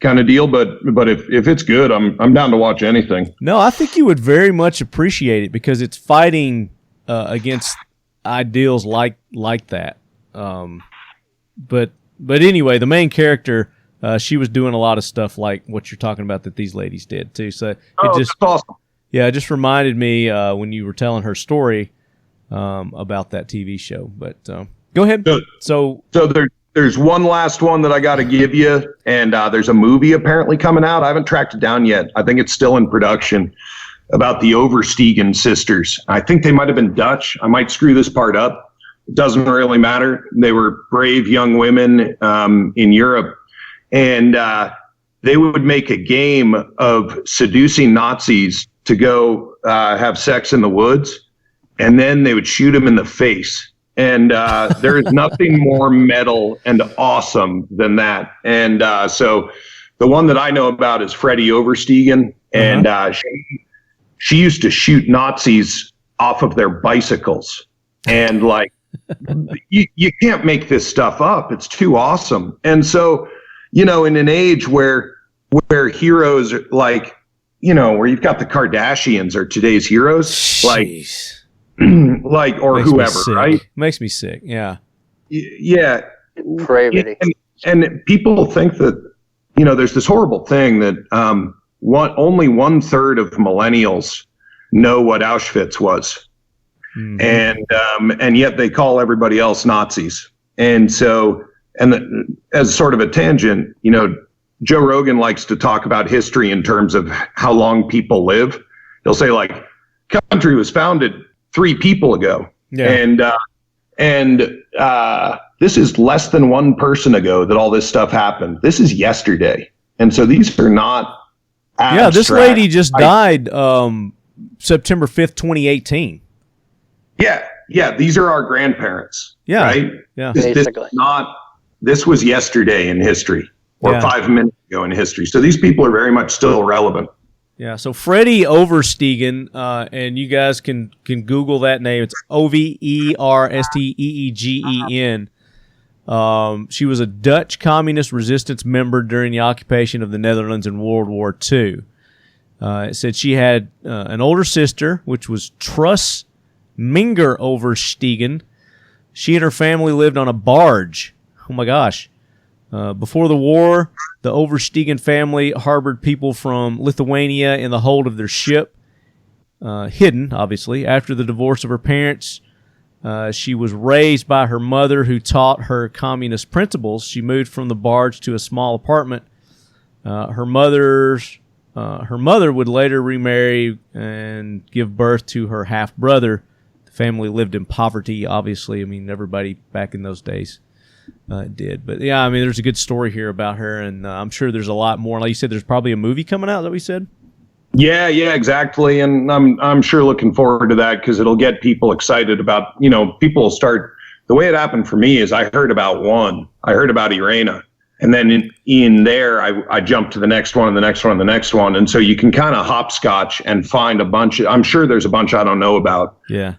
kind of deal. But if it's good, I'm down to watch anything. No, I think you would very much appreciate it because it's fighting against ideals like that. But anyway, the main character, she was doing a lot of stuff like what you're talking about that these ladies did too. So that's awesome. Yeah, it just reminded me when you were telling her story about that TV show. But go ahead. So there's one last one that I got to give you, and there's a movie apparently coming out. I haven't tracked it down yet. I think it's still in production, about the Oversteegen sisters. I think they might have been Dutch. I might screw this part up. It doesn't really matter. They were brave young women in Europe, and they would make a game of seducing Nazis to go have sex in the woods, and then they would shoot them in the face. And there is nothing more metal and awesome than that. And so the one that I know about is Freddie Oversteegen, and she used to shoot Nazis off of their bicycles. And like, you can't make this stuff up. It's too awesome. And so, in an age where heroes are like, where you've got the Kardashians are today's heroes, Jeez. like or Makes whoever, right? Makes me sick. Yeah. Yeah. Depravity. And people think that, there's this horrible thing that only 1/3 of millennials know what Auschwitz was. Mm-hmm. And yet they call everybody else Nazis. And so, as sort of a tangent, Joe Rogan likes to talk about history in terms of how long people live. He'll say like, country was founded 3 people ago. Yeah. And this is less than 1 person ago that all this stuff happened. This is yesterday. And so these are not abstract. Yeah, this lady just died September 5th, 2018. Yeah, these are our grandparents. Yeah. Right? Yeah. This was yesterday in history, or 5 minutes ago in history. So these people are very much still relevant. Yeah. So Freddie Oversteegen, and you guys can Google that name. It's Oversteegen. She was a Dutch communist resistance member during the occupation of the Netherlands in World War II. It said she had an older sister, which was Truss Minger Oversteegen. She and her family lived on a barge. Oh my gosh. Before the war, the Oversteegen family harbored people from Lithuania in the hold of their ship, hidden, obviously. After the divorce of her parents, she was raised by her mother, who taught her communist principles. She moved from the barge to a small apartment. Her mother would later remarry and give birth to her half-brother. The family lived in poverty, obviously. I mean, everybody back in those days did. But, yeah, I mean, there's a good story here about her, and I'm sure there's a lot more. Like you said, there's probably a movie coming out, is that what you said? Yeah, exactly. And I'm sure looking forward to that because it'll get people excited about, people will start. The way it happened for me is I heard about Irena. And then in there, I jumped to the next one and the next one and the next one. And so you can kind of hopscotch and find a bunch. I'm sure there's a bunch I don't know about. Yeah.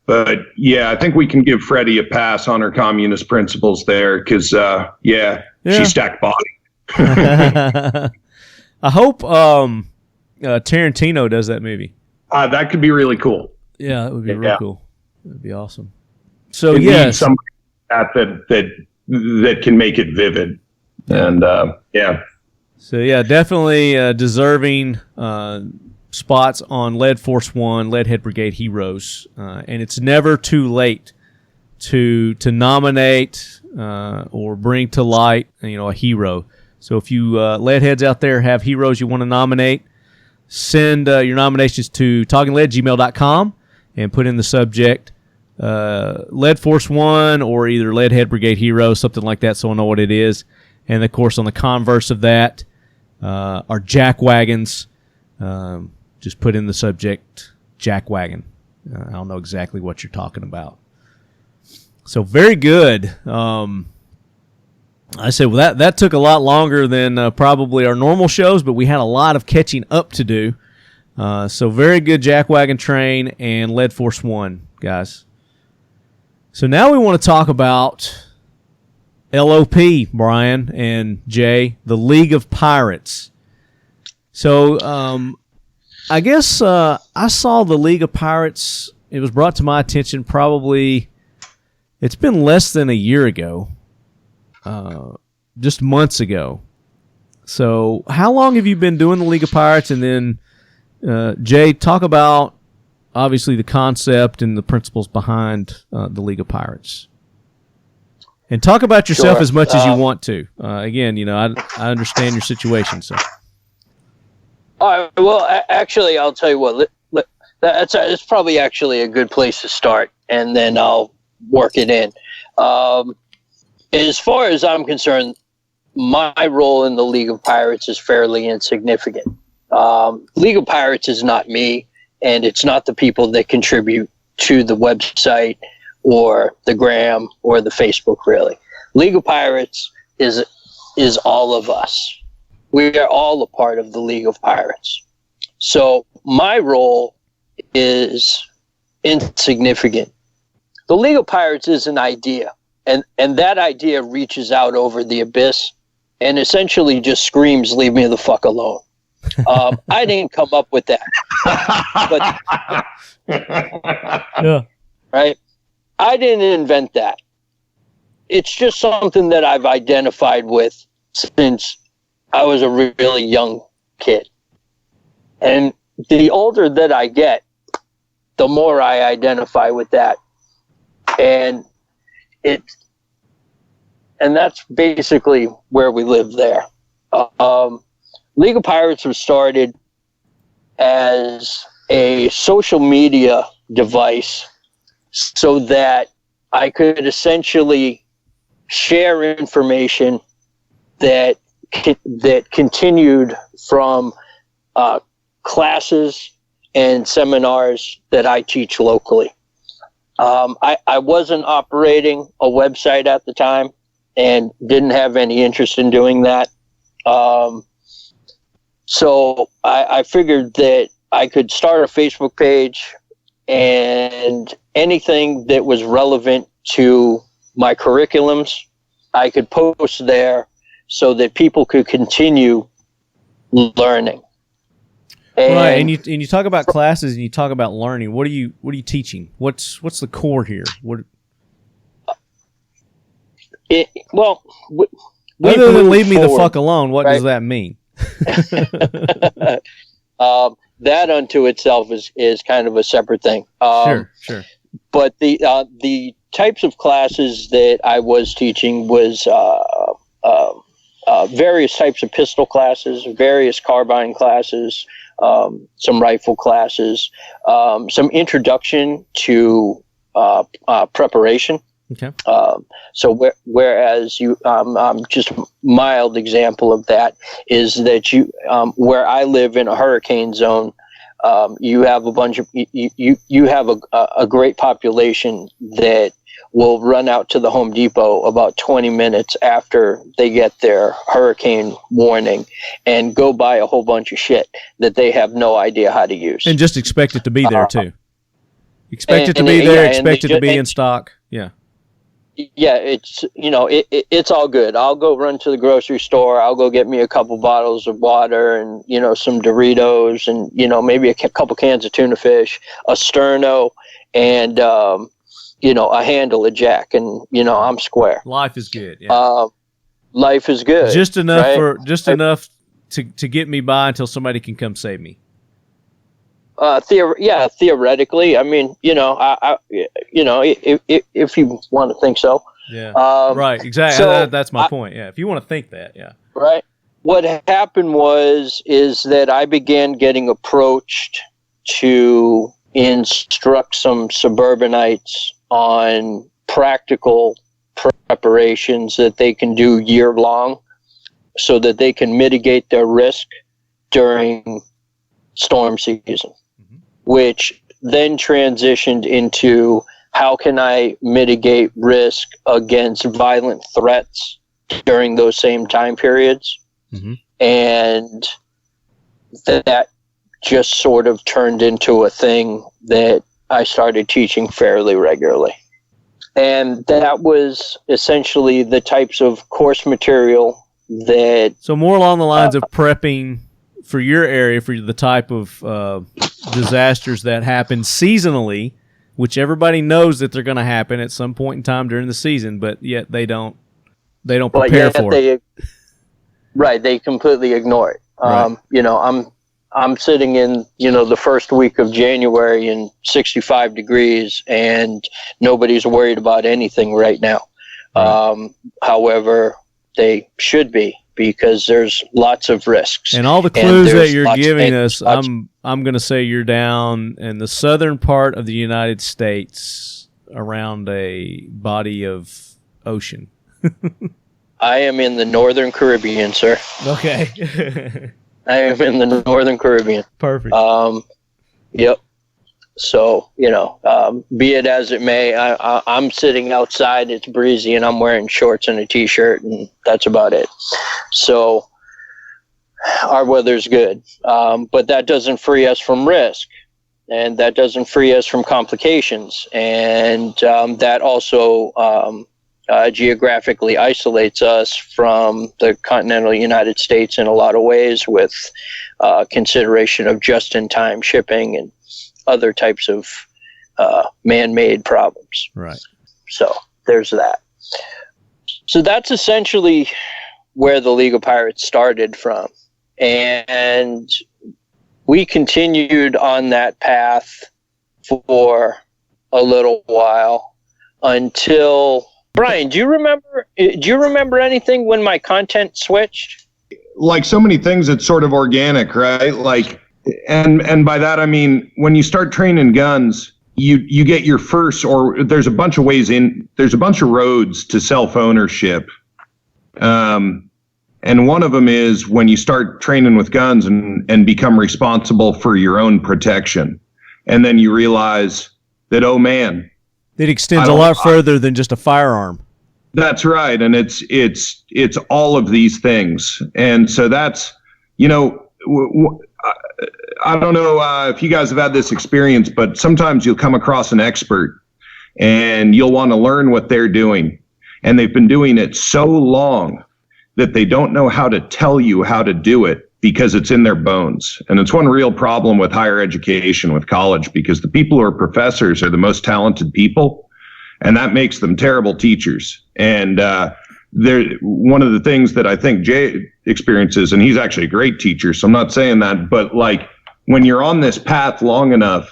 But yeah, I think we can give Freddie a pass on her communist principles there because, she stacked body. I hope Tarantino does that movie. That could be really cool. Yeah, that would be real cool. That'd be awesome. So somebody that can make it vivid, and So yeah, definitely deserving spots on Lead Force One, Leadhead Brigade Heroes, and it's never too late to nominate or bring to light a hero. So if you leadheads out there have heroes you want to nominate, send your nominations to talkinglead@gmail.com and put in the subject Lead Force One or either Leadhead Brigade Hero, something like that, so I know what it is. And of course, on the converse of that are jack wagons. Just put in the subject jack wagon. I don't know exactly what you're talking about. So very good. I said, well, that took a lot longer than probably our normal shows, but we had a lot of catching up to do. So very good Jack Wagon Train and Lead Force One, guys. So now we want to talk about LOP, Brian and Jay, the League of Pirates. So I guess I saw the League of Pirates. It was brought to my attention probably, it's been less than a year ago. Just months ago. So how long have you been doing the League of Pirates? And then, Jay, talk about, obviously, the concept and the principles behind the League of Pirates. And talk about yourself as much as you want to. Again, I understand your situation. So. All right, well, actually, I'll tell you what. It's probably actually a good place to start, and then I'll work it in. As far as I'm concerned, my role in the League of Pirates is fairly insignificant. League of Pirates is not me, and it's not the people that contribute to the website or the Gram or the Facebook, really. League of Pirates is all of us. We are all a part of the League of Pirates. So my role is insignificant. The League of Pirates is an idea. And that idea reaches out over the abyss and essentially just screams, "Leave me the fuck alone." I didn't come up with that. Right? I didn't invent that. It's just something that I've identified with since I was a really young kid. And the older that I get, the more I identify with that. And that's basically where we live there. League of Pirates was started as a social media device so that I could essentially share information that continued from classes and seminars that I teach locally. I wasn't operating a website at the time and didn't have any interest in doing that. So I figured that I could start a Facebook page, and anything that was relevant to my curriculums, I could post there so that people could continue learning. Right, and you talk about classes and you talk about learning. What are you teaching? What's the core here? Other than leave me the fuck alone, what does that mean? That unto itself is kind of a separate thing. Sure. But the types of classes that I was teaching was various types of pistol classes, various carbine classes, some rifle classes, some introduction to preparation, Okay. Whereas you, just a mild example of that is that where I live in a hurricane zone, you have a bunch of you have a great population that will run out to the Home Depot about 20 minutes after they get their hurricane warning and go buy a whole bunch of shit that they have no idea how to use. And just expect it to be there too. Expect it to be there, expect it to be in stock. Yeah. Yeah, it's it's all good. I'll go run to the grocery store. I'll go get me a couple bottles of water and some Doritos and maybe a couple cans of tuna fish, a sterno, and a handle of Jack, and I'm square. Life is good. Yeah. Life is good. Just enough right? enough to get me by until somebody can come save me. Theoretically, I mean, if you want to think so. Yeah. Right. Exactly. So that's my point. Yeah. If you want to think that. Yeah. Right. What happened is that I began getting approached to instruct some suburbanites on practical preparations that they can do year long so that they can mitigate their risk during storm season, which then transitioned into how can I mitigate risk against violent threats during those same time periods. Mm-hmm. And that just sort of turned into a thing that I started teaching fairly regularly. And that was essentially the types of course material that... So more along the lines of prepping for your area, for the type of disasters that happen seasonally, which everybody knows that they're going to happen at some point in time during the season, but yet they don't prepare for it. Right, they completely ignore it. Right. I'm sitting in, the first week of January in 65 degrees and nobody's worried about anything right now. Right. However, they should be, because there's lots of risks. And all the clues that you're giving us, I'm going to say you're down in the southern part of the United States around a body of ocean. I am in the Northern Caribbean, sir. Okay. I am in the Northern Caribbean. Perfect. Yep. So, be it as it may, I'm sitting outside, it's breezy, and I'm wearing shorts and a t-shirt, and that's about it. So our weather's good. But that doesn't free us from risk, and that doesn't free us from complications. And that also geographically isolates us from the continental United States in a lot of ways, with consideration of just-in-time shipping and other types of man-made problems. Right. So there's that. So that's essentially where the League of Pirates started from. And we continued on that path for a little while until... Brian, do you remember anything when my content switched? Like so many things, it's sort of organic, right? Like, and by that I mean when you start training guns, you get your first, or there's a bunch of ways in. There's a bunch of roads to self-ownership, and one of them is when you start training with guns and become responsible for your own protection, and then you realize that, oh man. It extends a lot further than just a firearm. That's right, and it's all of these things, and so that's I don't know if you guys have had this experience, but sometimes you'll come across an expert, and you'll want to learn what they're doing, and they've been doing it so long that they don't know how to tell you how to do it because it's in their bones. And it's one real problem with higher education, with college, because the people who are professors are the most talented people, and that makes them terrible teachers. And one of the things that I think Jay experiences, and he's actually a great teacher, so I'm not saying that, but like when you're on this path long enough,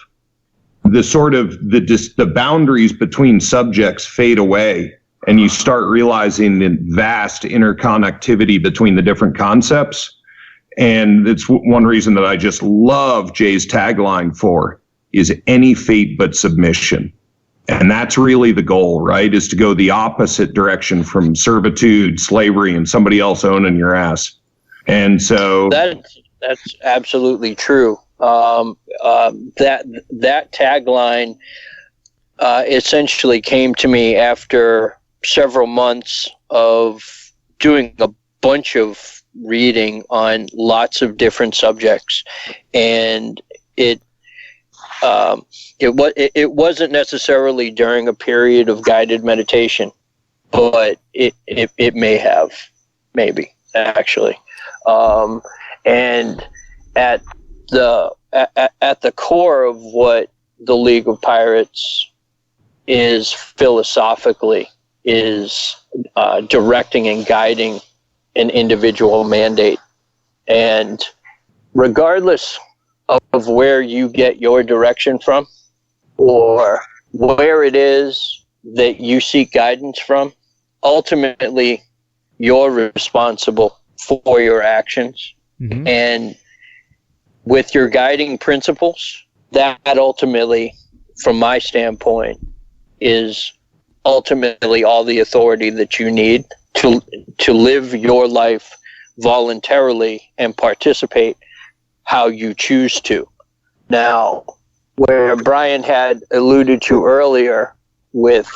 the boundaries between subjects fade away, and you start realizing the vast interconnectivity between the different concepts. And it's one reason that I just love Jay's tagline for is any fate but submission. And that's really the goal, right? Is to go the opposite direction from servitude, slavery, and somebody else owning your ass. And so that's absolutely true. That tagline essentially came to me after several months of doing a bunch of reading on lots of different subjects, and it wasn't necessarily during a period of guided meditation, but it may have, maybe actually, and at the core of what the League of Pirates is philosophically is directing and guiding an individual mandate, and regardless of where you get your direction from or where it is that you seek guidance from, ultimately you're responsible for your actions. Mm-hmm. And with your guiding principles, that ultimately, from my standpoint, is ultimately all the authority that you need to live your life voluntarily and participate how you choose to. Now, where Brian had alluded to earlier with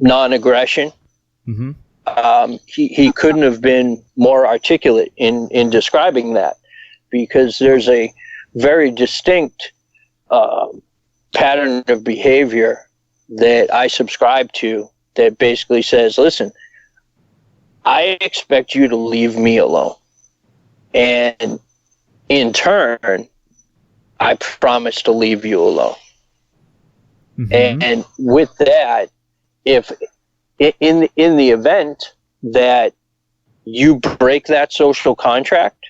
non-aggression, mm-hmm. He couldn't have been more articulate in describing that, because there's a very distinct pattern of behavior that I subscribe to that basically says, listen, I expect you to leave me alone. And in turn, I promise to leave you alone. Mm-hmm. And with that, if in the event that you break that social contract,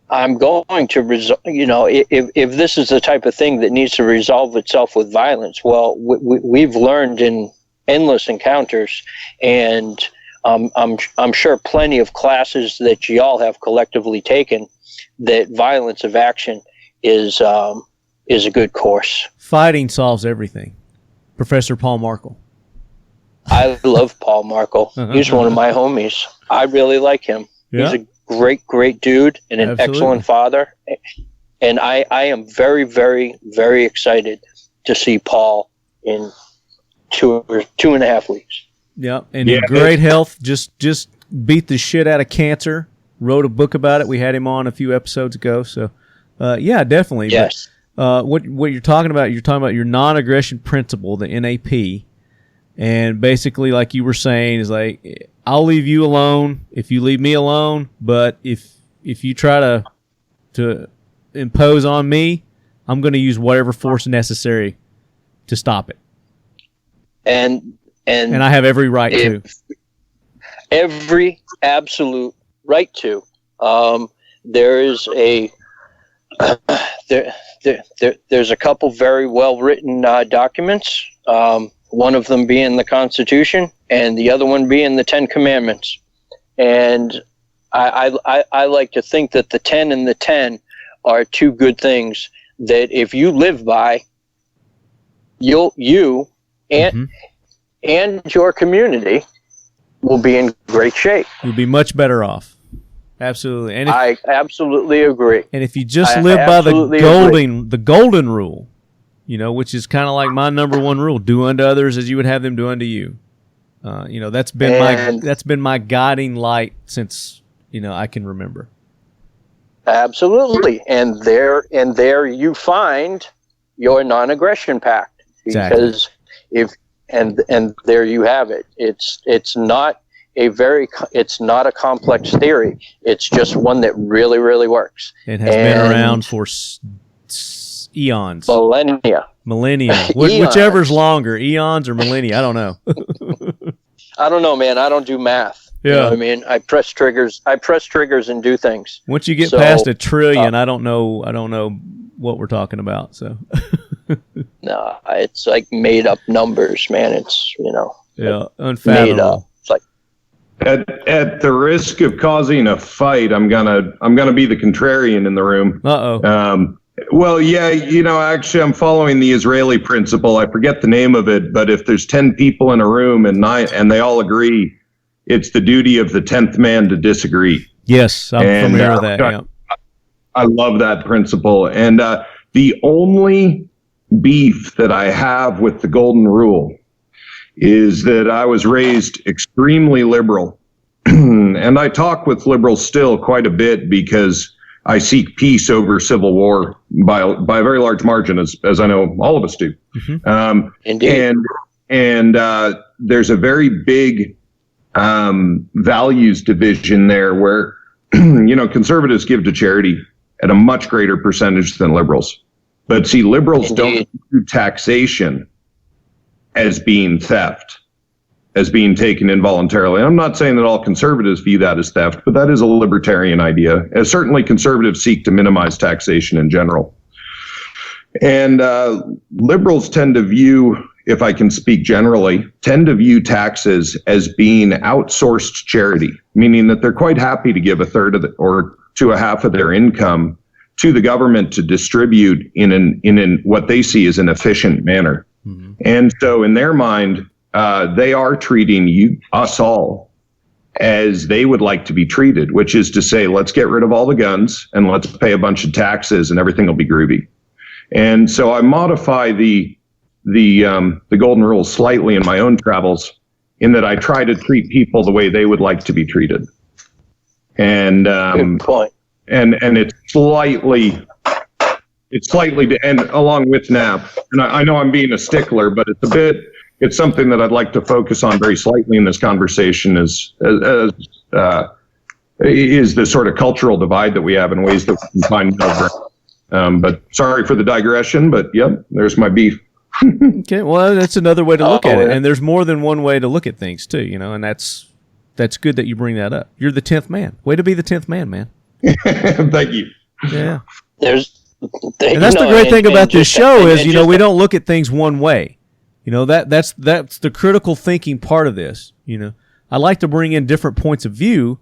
I'm going to if this is the type of thing that needs to resolve itself with violence, well, we've learned in endless encounters, and I'm sure plenty of classes that y'all have collectively taken, that violence of action is a good course. Fighting solves everything. Professor Paul Markle. I love Paul Markle. He's one of my homies. I really like him. Yeah. He's a great dude and an Absolutely. Excellent father. And I am very, very, very excited to see Paul in 2.5 weeks. Yeah, and in great health. Just beat the shit out of cancer. Wrote a book about it. We had him on a few episodes ago. So, yeah, definitely. Yes. But, what you're talking about your non-aggression principle, the NAP, and basically, like you were saying, is like, I'll leave you alone if you leave me alone. But if you try to impose on me, I'm going to use whatever force necessary to stop it. And I have every right to. Every absolute right to. There is there's a couple very well written documents. One of them being the Constitution, and the other one being the 10 Commandments. And I like to think that the 10 and the 10 are two good things that if you live by, you and your community will be in great shape. You'll be much better off. Absolutely. And I absolutely agree. And if you just live by the golden rule, which is kind of like my number one rule: do unto others as you would have them do unto you. That's been my guiding light since I can remember. Absolutely, and there you find your non-aggression pact, because and there you have it. It's not a complex theory. It's just one that really, really works. It has been around for eons. Millennia. Whichever's longer, eons or millennia. I don't know. I don't know, man. I don't do math. Yeah. You know what I mean? I press triggers and do things. Once you get past a trillion, I don't know what we're talking about. So no, it's like made up numbers, man. It's unfathomable. Made up. It's like at the risk of causing a fight, I'm gonna be the contrarian in the room. Uh-oh. Well, yeah, actually, I'm following the Israeli principle. I forget the name of it, but if there's 10 people in a room and they all agree, it's the duty of the 10th man to disagree. Yes, I'm familiar with that. Yeah. I love that principle. And the only beef that I have with the golden rule is that I was raised extremely liberal. And I talk with liberals still quite a bit because I seek peace over civil war by a very large margin, as I know all of us do. Mm-hmm. Indeed. And there's a very big values division there where, conservatives give to charity at a much greater percentage than liberals. But see, liberals don't view taxation as being theft, as being taken involuntarily. I'm not saying that all conservatives view that as theft, but that is a libertarian idea. As certainly conservatives seek to minimize taxation in general. And liberals tend to view, if I can speak generally, taxes as being outsourced charity, meaning that they're quite happy to give a third of or to a half of their income to the government to distribute in what they see as an efficient manner. Mm-hmm. And so in their mind, they are treating us all as they would like to be treated, which is to say, let's get rid of all the guns and let's pay a bunch of taxes and everything will be groovy. And so I modify the golden rule slightly in my own travels, in that I try to treat people the way they would like to be treated. And good point. And it's slightly, and along with NAP, and I know I'm being a stickler, but it's something that I'd like to focus on very slightly in this conversation is the sort of cultural divide that we have in ways that we can find middle ground. But sorry for the digression, but yep, there's my beef. Okay, well, that's another way to look at it, and there's more than one way to look at things too, and that's good that you bring that up. You're the 10th man. Way to be the 10th man. Thank you. Yeah. And that's the great thing about this show is, we don't look at things one way. That's the critical thinking part of this. I like to bring in different points of view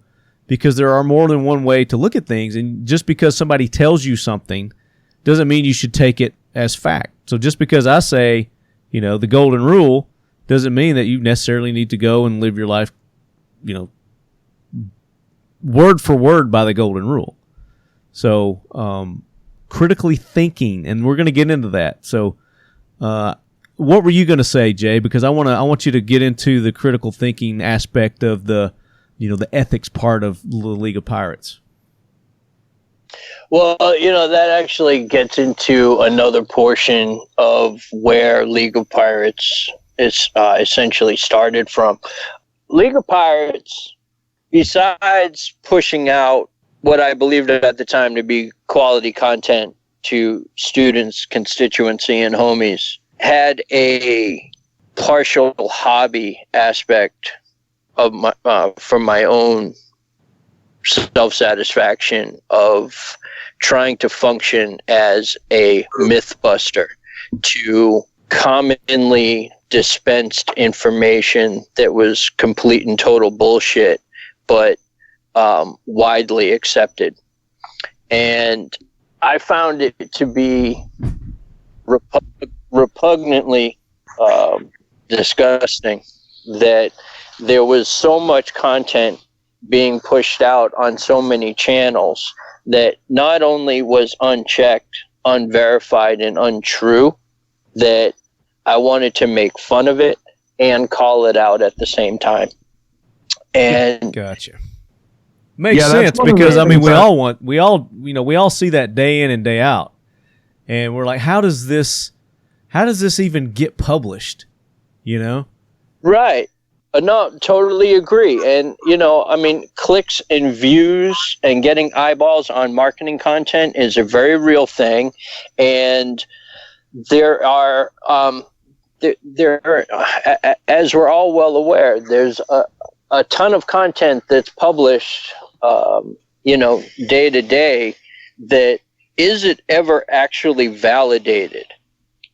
because there are more than one way to look at things, and just because somebody tells you something doesn't mean you should take it as fact. So just because I say, the golden rule doesn't mean that you necessarily need to go and live your life, word for word by the golden rule. So, critically thinking, and we're going to get into that. So, what were you going to say, Jay? Because I want you to get into the critical thinking aspect of the ethics part of the League of Pirates. Well, that actually gets into another portion of where League of Pirates is essentially started from. League of Pirates, besides pushing out what I believed at the time to be quality content to students, constituency, and homies, had a partial hobby aspect of from my own self-satisfaction of trying to function as a mythbuster to commonly dispensed information that was complete and total bullshit, but widely accepted. And I found it to be repugnantly disgusting that there was so much content being pushed out on so many channels that not only was unchecked, unverified, and untrue, that I wanted to make fun of it and call it out at the same time. And gotcha. Makes sense because we all see that day in and day out, and we're like, how does this even get published? Right. No, totally agree. And, clicks and views and getting eyeballs on marketing content is a very real thing. And there are, as we're all well aware, there's a ton of content that's published, day to day that isn't ever actually validated.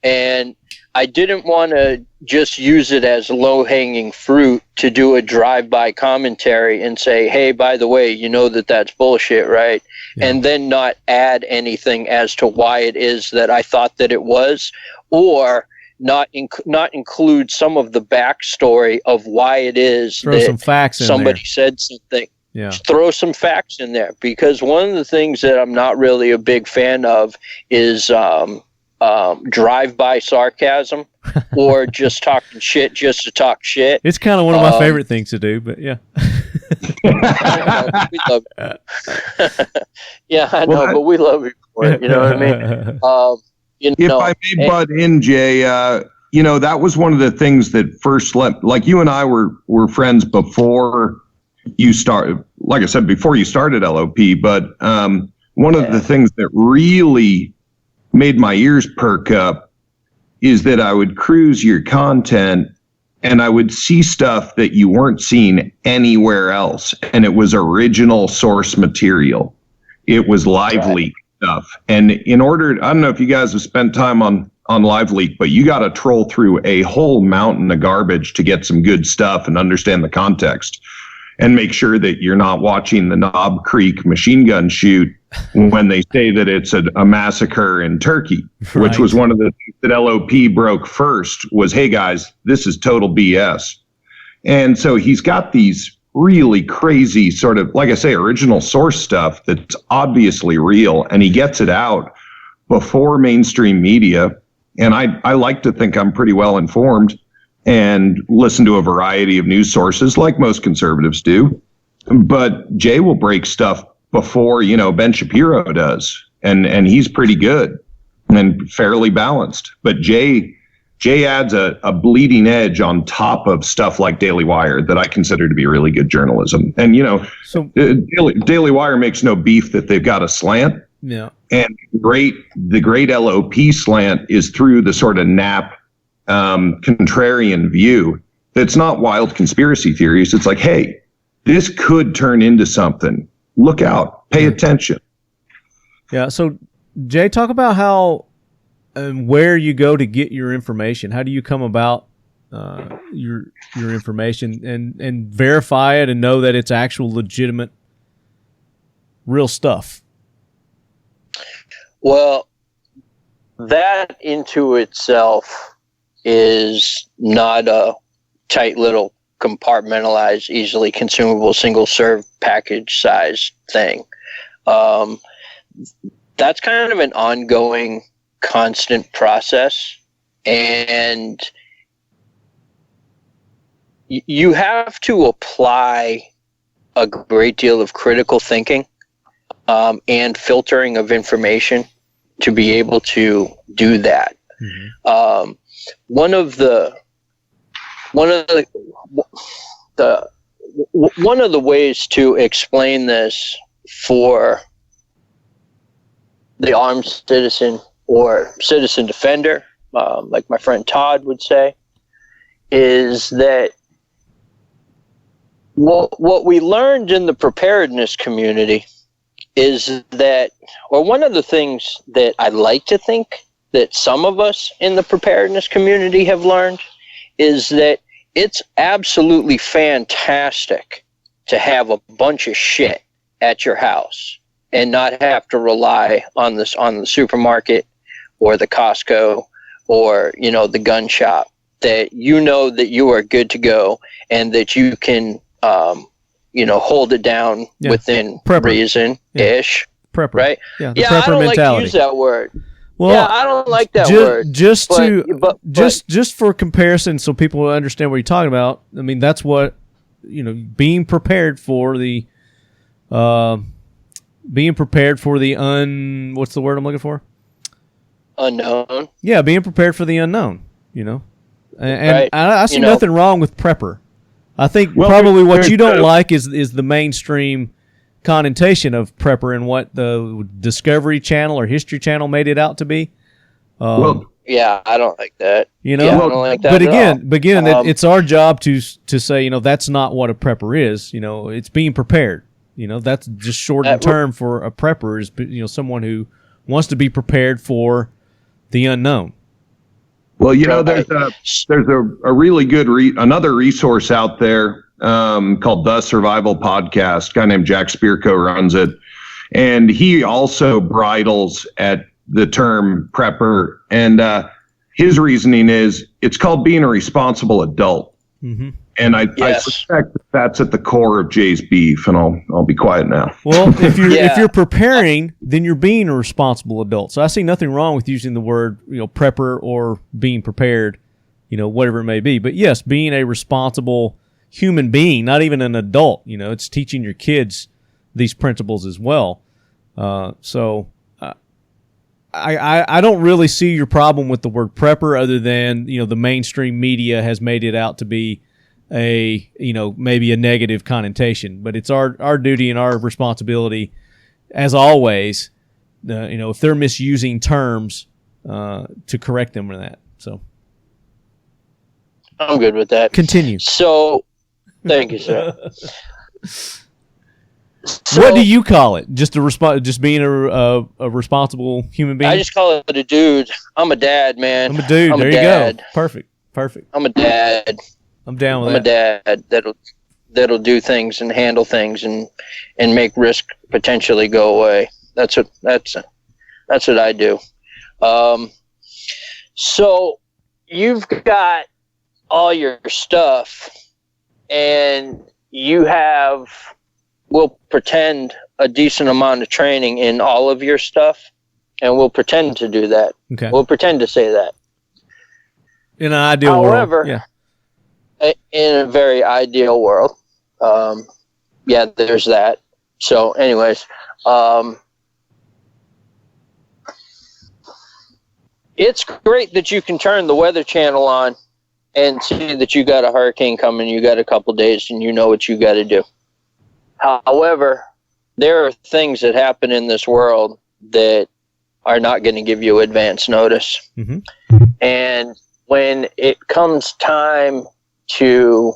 And I didn't want to just use it as low-hanging fruit to do a drive-by commentary and say, hey, by the way, you know that's bullshit, right? Yeah. And then not add anything as to why it is that I thought that it was, or not include some of the backstory of why it is throw some facts in somebody there. Said something. Yeah. Throw some facts in there, because one of the things that I'm not really a big fan of is drive-by sarcasm or just talking shit just to talk shit. It's kind of one of my favorite things to do, but yeah. We love it. Yeah, I know, but we love you for it. You know what I mean? If I may butt in, Jay, that was one of the things that first like you and I were friends before you started, like I said, before you started LOP, but one of the things that really made my ears perk up is that I would cruise your content and I would see stuff that you weren't seeing anywhere else. And it was original source material. It was live leak stuff. And in order, I don't know if you guys have spent time on live leak, but you got to troll through a whole mountain of garbage to get some good stuff and understand the context and make sure that you're not watching the Knob Creek machine gun shoot when they say that it's a massacre in Turkey, which was one of the things that LOP broke first was, hey guys, this is total BS. And so he's got these really crazy sort of, like I say, original source stuff that's obviously real, and he gets it out before mainstream media. And I like to think I'm pretty well informed and listen to a variety of news sources like most conservatives do. But Jay will break stuff before, Ben Shapiro does. And he's pretty good and fairly balanced. But Jay adds a bleeding edge on top of stuff like Daily Wire that I consider to be really good journalism. And, Daily Wire makes no beef that they've got a slant. Yeah. And the great LOP slant is through the sort of nap contrarian view that's not wild conspiracy theories. It's like, hey, this could turn into something. Look out. Pay attention. Yeah. So, Jay, talk about how and where you go to get your information. How do you come about your information and verify it and know that it's actual legitimate, real stuff? Well, that into itself is not a tight little compartmentalized, easily consumable, single serve package size thing. That's kind of an ongoing, constant process, and you have to apply a great deal of critical thinking and filtering of information to be able to do that. Mm-hmm. One of the ways to explain this for the armed citizen or citizen defender, like my friend Todd would say, is that what we learned in the preparedness community is that, or one of the things that I like to think that some of us in the preparedness community have learned is that it's absolutely fantastic to have a bunch of shit at your house and not have to rely on the supermarket or the Costco or, the gun shop, that that you are good to go and that you can, hold it down within reason-ish. Prepper. Right? Yeah, I don't like to use that word. Well, I don't like that word. Just for comparison, so people will understand what you're talking about. I mean, that's what being prepared for the, what's the word I'm looking for? Unknown. Yeah, being prepared for the unknown. And right. I see nothing wrong with prepper. I think probably what you don't like is the mainstream connotation of prepper and what the Discovery Channel or History Channel made it out to be. I don't like that. I don't like that. But again, it's our job to say, that's not what a prepper is. It's being prepared. That's just shortened term for a prepper is someone who wants to be prepared for the unknown. Well, there's a really good another resource out there called The Survival Podcast. A guy named Jack Spirko runs it, and he also bridles at the term prepper. And his reasoning is it's called being a responsible adult. Mm-hmm. And I suspect that's at the core of Jay's beef, and I'll be quiet now. Well, if you're preparing, then you're being a responsible adult. So I see nothing wrong with using the word prepper or being prepared, whatever it may be. But yes, being a responsible human being, not even an adult. It's teaching your kids these principles as well. So I don't really see your problem with the word prepper, other than the mainstream media has made it out to be maybe a negative connotation. But it's our duty and our responsibility, as always, if they're misusing terms, to correct them on that. So I'm good with that. Continue. So thank you, sir. So, what do you call it? Just being a responsible human being? I just call it a dude. I'm a dad, man. I'm a dude. There you go. Perfect. I'm a dad. I'm down with I'm a dad that'll do things and handle things and make risk potentially go away. That's what I do. So you've got all your stuff, and you have, we'll pretend, a decent amount of training in all of your stuff, and we'll pretend to do that. Okay. We'll pretend to say that. In an ideal world. However, in a very ideal world, there's that. So anyways, it's great that you can turn the Weather Channel on and see that you got a hurricane coming, you got a couple days, and you know what you got to do. However, there are things that happen in this world that are not going to give you advance notice. Mm-hmm. And when it comes time to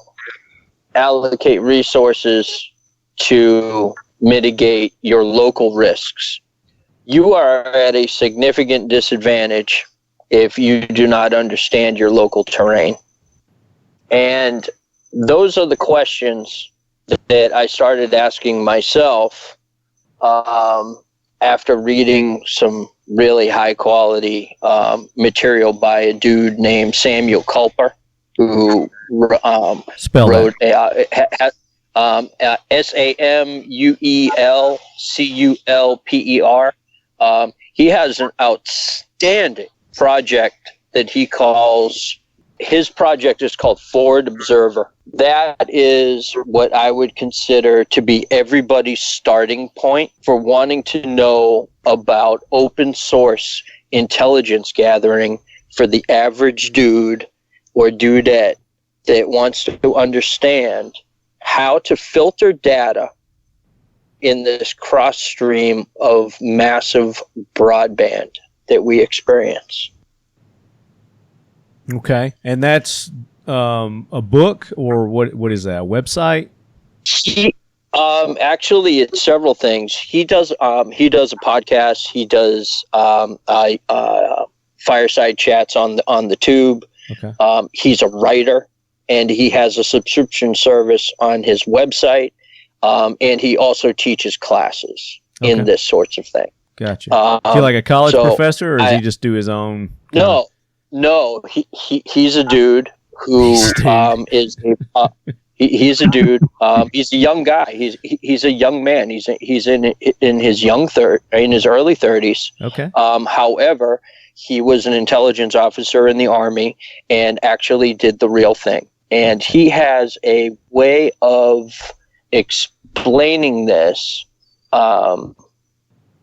allocate resources to mitigate your local risks, you are at a significant disadvantage if you do not understand your local terrain. And those are the questions that I started asking myself after reading some really high quality material by a dude named Samuel Culper, who wrote SamuelCulper. He has an outstanding project that he calls, his project is called Forward Observer. That is what I would consider to be everybody's starting point for wanting to know about open source intelligence gathering for the average dude or dudette that wants to understand how to filter data in this cross stream of massive broadband that we experience. Okay, and that's a book, or what is that? A website? Actually, it's several things. He does a podcast. He does fireside chats on the tube. Okay. He's a writer, and he has a subscription service on his website. And he also teaches classes in this sorts of thing. Gotcha. Is he like a college professor, or does he just do his own? No. He's a dude who he's a dude. He's a young guy. He's a young man. He's in his in his early 30s. Okay. However, he was an intelligence officer in the Army and actually did the real thing. And he has a way of explaining this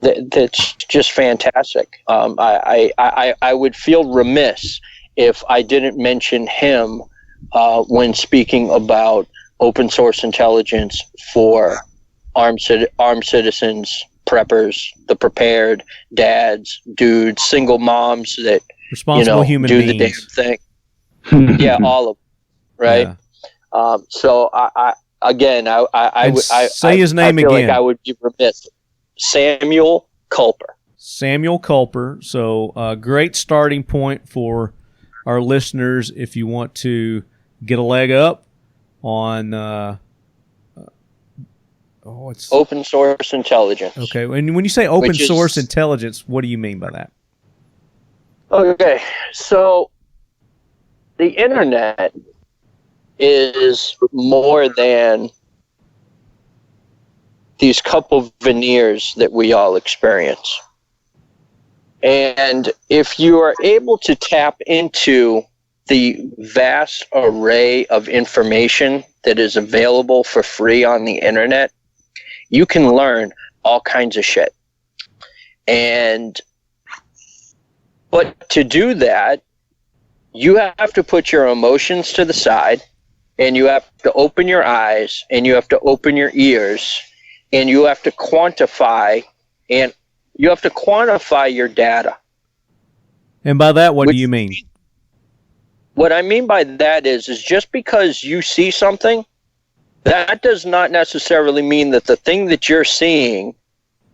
that's just fantastic. I would feel remiss if I didn't mention him when speaking about open source intelligence for armed citizens, preppers, the prepared, dads, dudes, single moms that responsible human do beings. The damn thing. Yeah, all of them, right? Yeah. So I would say his name again. Like I would be remiss. Samuel Culper. Samuel Culper. So great starting point for our listeners, if you want to get a leg up on it's open source intelligence. Okay, and when you say open source intelligence, what do you mean by that? Okay, so the internet is more than these couple veneers that we all experience. And if you are able to tap into the vast array of information that is available for free on the internet, you can learn all kinds of shit. But to do that, you have to put your emotions to the side, and you have to open your eyes, and you have to open your ears, and you have to quantify your data. And by that, what do you mean? What I mean by that is just because you see something, that does not necessarily mean that the thing that you're seeing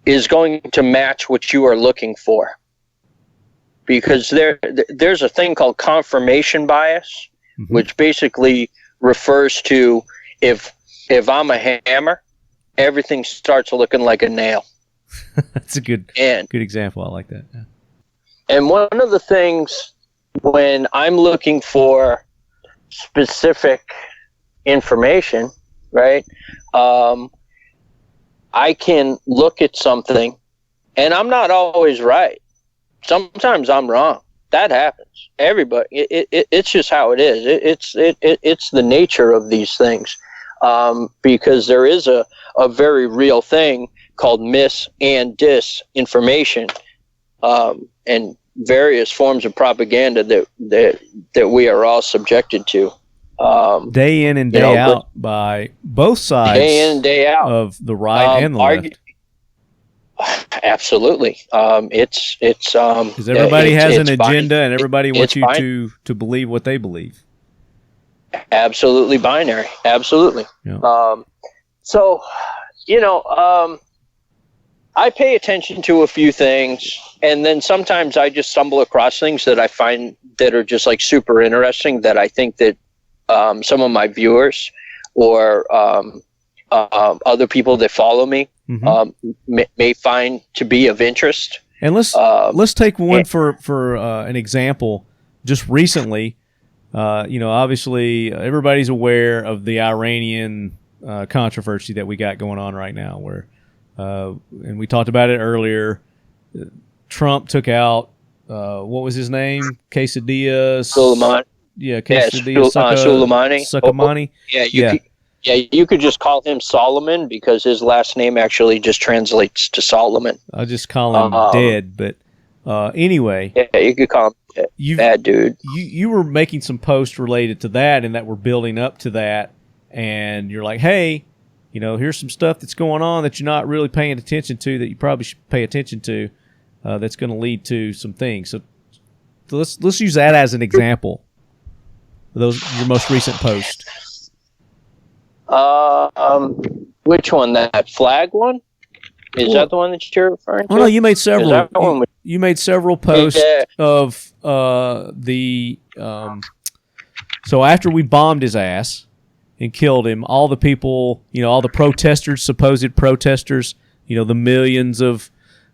is going to match what you are looking for. Because there's a thing called confirmation bias, which basically refers to if I'm a hammer, everything starts looking like a nail. That's a good example. I like that. Yeah. And one of the things when I'm looking for specific information, right, I can look at something, and I'm not always right. Sometimes I'm wrong. That happens. Everybody. It's just how it is. It's the nature of these things, because there is a very real thing called mis and disinformation, and various forms of propaganda that we are all subjected to. Day in and day out by both sides. Day in and day out of the right and the left. Absolutely. It's because everybody has an agenda, and everybody wants you to believe what they believe. Absolutely binary. Absolutely. Yeah. So, I pay attention to a few things, and then sometimes I just stumble across things that I find that are just like super interesting, that I think that some of my viewers or other people that follow me may find to be of interest. And let's take one for an example. Just recently, obviously everybody's aware of the Iranian controversy that we got going on right now, where and we talked about it earlier. Trump took out what was his name? Soleimani. Yeah, Soleimani. You could just call him Solomon, because his last name actually just translates to Solomon. I'll just call him Dead, but anyway. Yeah, you could call him Bad Dude. You were making some posts related to that, and that we're building up to that, and you're like, hey, here's some stuff that's going on that you're not really paying attention to, that you probably should pay attention to, that's going to lead to some things. So let's use that as an example. Your most recent post. Which one? That flag one? Is that the one that you're referring to? Oh no, you made several. You made several posts of the. So after we bombed his ass and killed him, all the people, all the protesters, supposed protesters, the millions of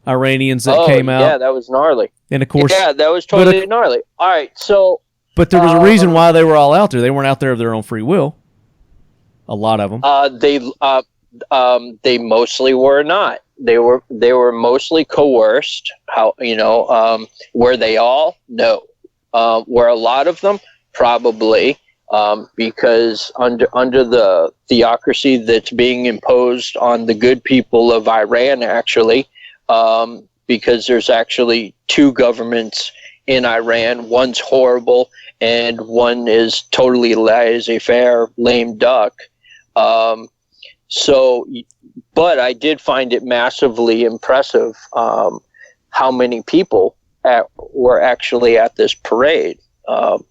Iranians that came out. Yeah, that was gnarly. And of course, that was totally gnarly. All right, so. But there was a reason why they were all out there. They weren't out there of their own free will. A lot of them. They mostly were not. They were mostly coerced. Were they all? No. Were a lot of them? Probably. Because under the theocracy that's being imposed on the good people of Iran, actually, because there's actually two governments in Iran. One's horrible, and one is totally laissez-faire, lame duck. But I did find it massively impressive how many people were actually at this parade. And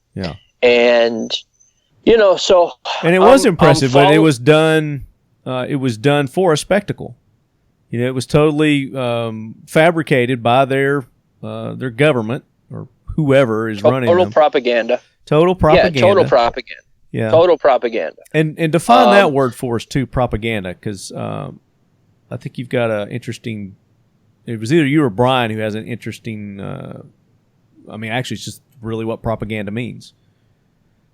so. And it was impressive, but it was done. It was done for a spectacle. It was totally fabricated by their government, or whoever is running them. Total propaganda. Total propaganda. Yeah, total propaganda. Yeah. Total propaganda. And define that word for us too, propaganda, because I think you've got an interesting. It was either you or Brian who has an interesting. Actually, it's just really what propaganda means.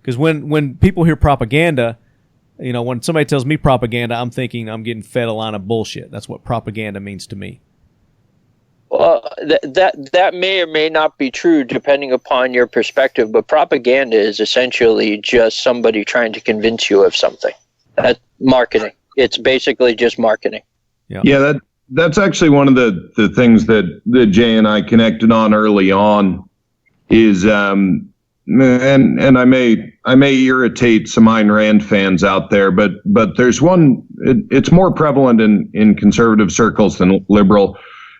Because when people hear propaganda, when somebody tells me propaganda, I'm thinking I'm getting fed a line of bullshit. That's what propaganda means to me. Well, that may or may not be true depending upon your perspective, but propaganda is essentially just somebody trying to convince you of something. That's marketing. It's basically just marketing. Yeah, that's actually one of the things that Jay and I connected on early on is and I may irritate some Ayn Rand fans out there, but there's one. It's more prevalent in conservative circles than liberal.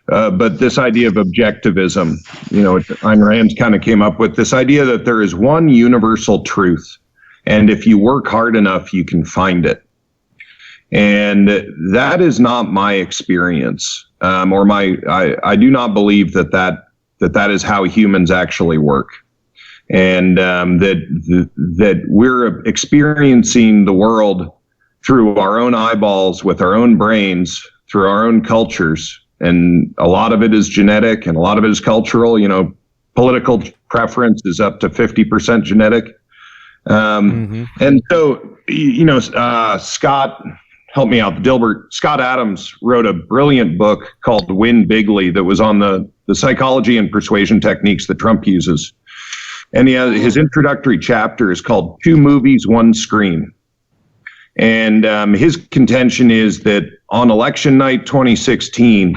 But this idea of objectivism, Ayn Rand kind of came up with this idea that there is one universal truth, and if you work hard enough, you can find it. And that is not my experience, I do not believe that is how humans actually work, and that we're experiencing the world through our own eyeballs, with our own brains, through our own cultures. And a lot of it is genetic and a lot of it is cultural. Political preference is up to 50% genetic. And so, Scott, help me out, Scott Adams wrote a brilliant book called Win Bigly that was on the psychology and persuasion techniques that Trump uses. And his introductory chapter is called 2 Movies, 1 Screen. And his contention is that on election night 2016,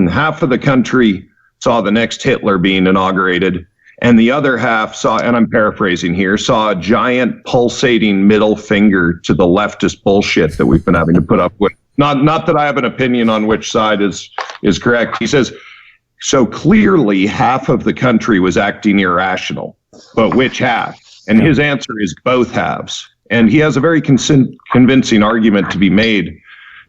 half of the country saw the next Hitler being inaugurated, and the other half saw, and I'm paraphrasing here, saw a giant pulsating middle finger to the leftist bullshit that we've been having to put up with. Not that I have an opinion on which side is correct. He says, so clearly half of the country was acting irrational, but which half? And his answer is both halves. And he has a very convincing argument to be made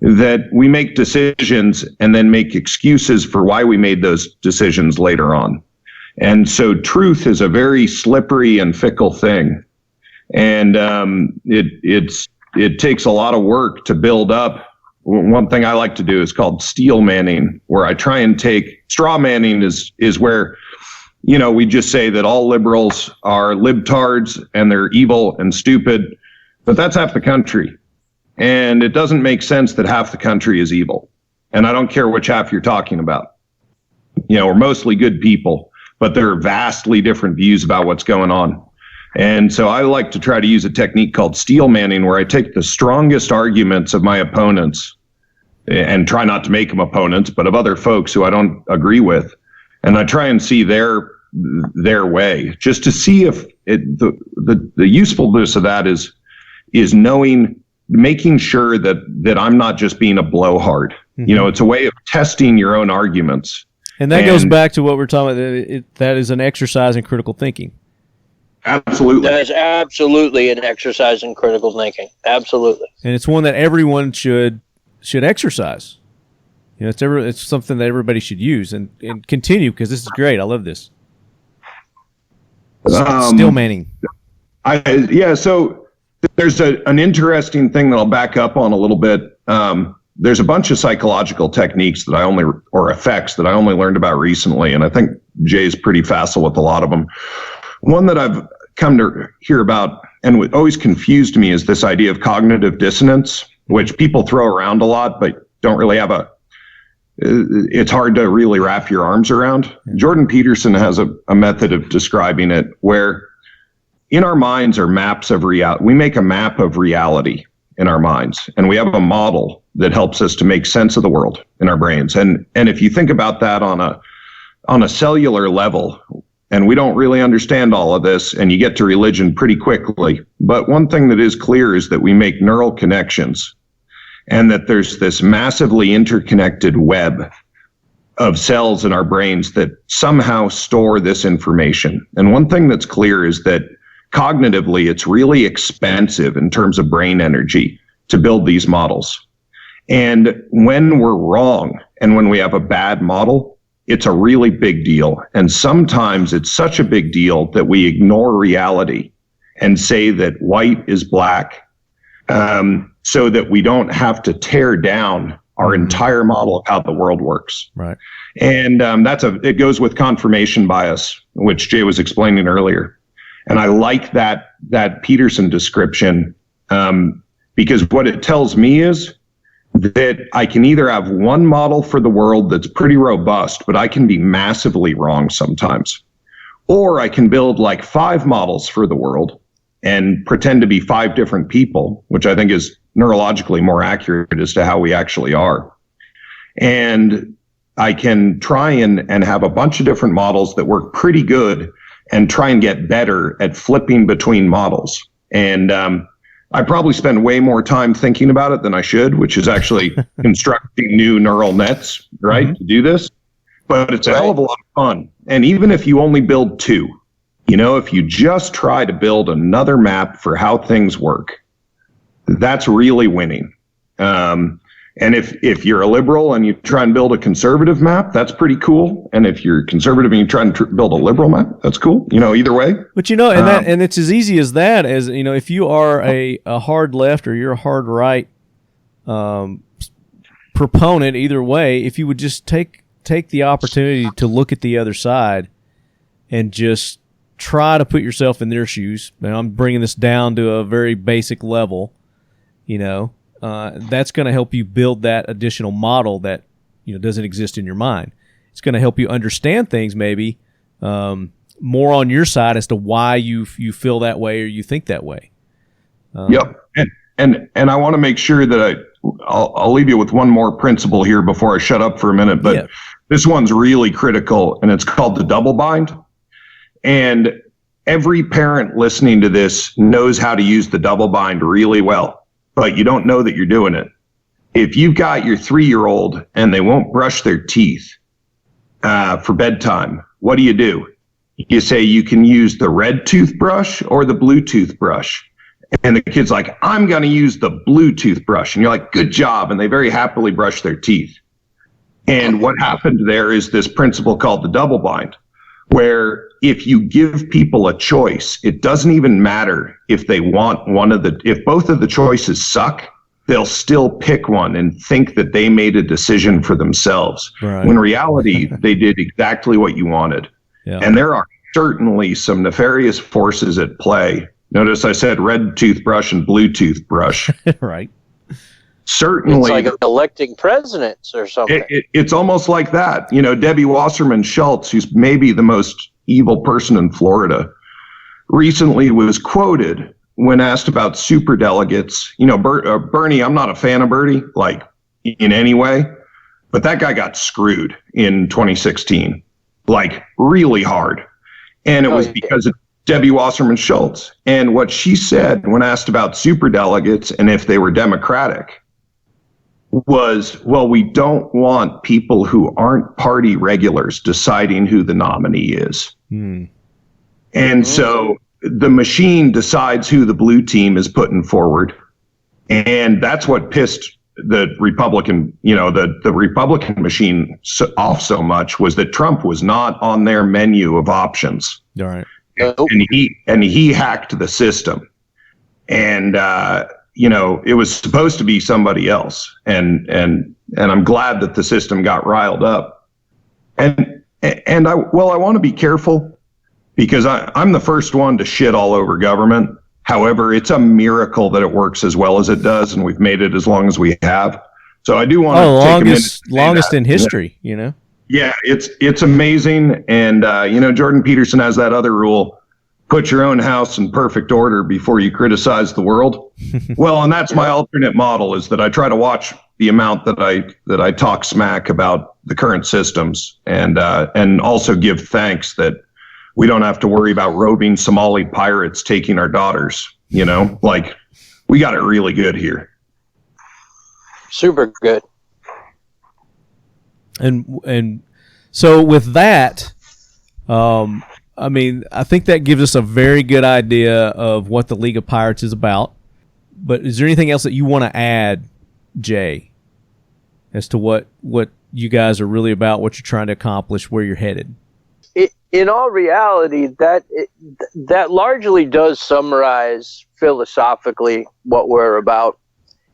that we make decisions and then make excuses for why we made those decisions later on. And so truth is a very slippery and fickle thing. And it takes a lot of work to build up. One thing I like to do is called steel manning, where I try and take straw manning is where, we just say that all liberals are libtards and they're evil and stupid. But that's half the country. And it doesn't make sense that half the country is evil. And I don't care which half you're talking about. We're mostly good people, but there are vastly different views about what's going on. And so I like to try to use a technique called steel manning, where I take the strongest arguments of my opponents and try not to make them opponents, but of other folks who I don't agree with. And I try and see their way, just to see if the usefulness of that is making sure that I'm not just being a blowhard. Mm-hmm. It's a way of testing your own arguments. And that goes back to what we're talking about. That is an exercise in critical thinking. Absolutely. That is absolutely an exercise in critical thinking. Absolutely. And it's one that everyone should exercise. It's something that everybody should use and continue, because this is great. I love this. Steel manning. So there's an interesting thing that I'll back up on a little bit. There's a bunch of psychological techniques or effects that I only learned about recently, and I think Jay's pretty facile with a lot of them. One that I've come to hear about and what always confused me is this idea of cognitive dissonance, which people throw around a lot, but don't really have it's hard to really wrap your arms around. Jordan Peterson has a method of describing it where in our minds are maps of reality. We make a map of reality in our minds, and we have a model that helps us to make sense of the world in our brains. And if you think about that on a cellular level, and we don't really understand all of this, and you get to religion pretty quickly. But one thing that is clear is that we make neural connections, and that there's this massively interconnected web of cells in our brains that somehow store this information. And one thing that's clear is that cognitively, it's really expensive in terms of brain energy to build these models. And when we're wrong and when we have a bad model, it's a really big deal. And sometimes it's such a big deal that we ignore reality and say that white is black, so that we don't have to tear down our entire model of how the world works. Right. And it goes with confirmation bias, which Jay was explaining earlier. And I like that Peterson description, because what it tells me is that I can either have one model for the world that's pretty robust, but I can be massively wrong sometimes. Or I can build like 5 models for the world and pretend to be 5 different people, which I think is neurologically more accurate as to how we actually are. And I can try and have a bunch of different models that work pretty good and try and get better at flipping between models. And I probably spend way more time thinking about it than I should, which is actually constructing new neural nets, right, to do this. But it's a hell of a lot of fun. And even if you only build 2, if you just try to build another map for how things work, that's really winning. And if you're a liberal and you try and build a conservative map, that's pretty cool. And if you're conservative and you try and build a liberal map, that's cool. Either way. But and it's as easy as that. As if you are a hard left or you're a hard right proponent, either way, if you would just take the opportunity to look at the other side and just try to put yourself in their shoes. And I'm bringing this down to a very basic level, that's going to help you build that additional model that doesn't exist in your mind. It's going to help you understand things maybe more on your side as to why you feel that way or you think that way. Yep, and I want to make sure that I'll leave you with one more principle here before I shut up for a minute. But this one's really critical, and it's called the double bind. And every parent listening to this knows how to use the double bind really well, but you don't know that you're doing it. If you've got your 3-year-old and they won't brush their teeth for bedtime, what do? You say you can use the red toothbrush or the blue toothbrush. And the kid's like, I'm going to use the blue toothbrush. And you're like, good job. And they very happily brush their teeth. And what happened there is this principle called the double bind, where if you give people a choice, it doesn't even matter if they want if both of the choices suck, they'll still pick one and think that they made a decision for themselves. Right. When in reality, they did exactly what you wanted. Yeah. And there are certainly some nefarious forces at play. Notice I said red toothbrush and blue toothbrush. Right. Certainly. It's like electing presidents or something. It's almost like that. Debbie Wasserman Schultz, who's maybe the most evil person in Florida, recently was quoted when asked about superdelegates. Bernie, I'm not a fan of Bernie, like in any way, but that guy got screwed in 2016, like really hard. And it was because of Debbie Wasserman Schultz. And what she said when asked about superdelegates and if they were Democratic was, well, we don't want people who aren't party regulars deciding who the nominee is. And so the machine decides who the blue team is putting forward. And that's what pissed the Republican, the Republican machine off so much, was that Trump was not on their menu of options. All right. And he hacked the system. And, it was supposed to be somebody else. And I'm glad that the system got riled up. And I want to be careful because I'm the first one to shit all over government. However, it's a miracle that it works as well as it does, and we've made it as long as we have. So I do want to take a minute. Longest in history, Yeah, it's amazing. And, Jordan Peterson has that other rule: put your own house in perfect order before you criticize the world. Well, and that's my alternate model, is that I try to watch the amount that I talk smack about the current systems, and also give thanks that we don't have to worry about roving Somali pirates taking our daughters. Like, we got it really good here. Super good. And so with that, I think that gives us a very good idea of what the League of Pirates is about. But is there anything else that you want to add, Jay, as to what you guys are really about, what you're trying to accomplish, where you're headed. In all reality, that largely does summarize philosophically what we're about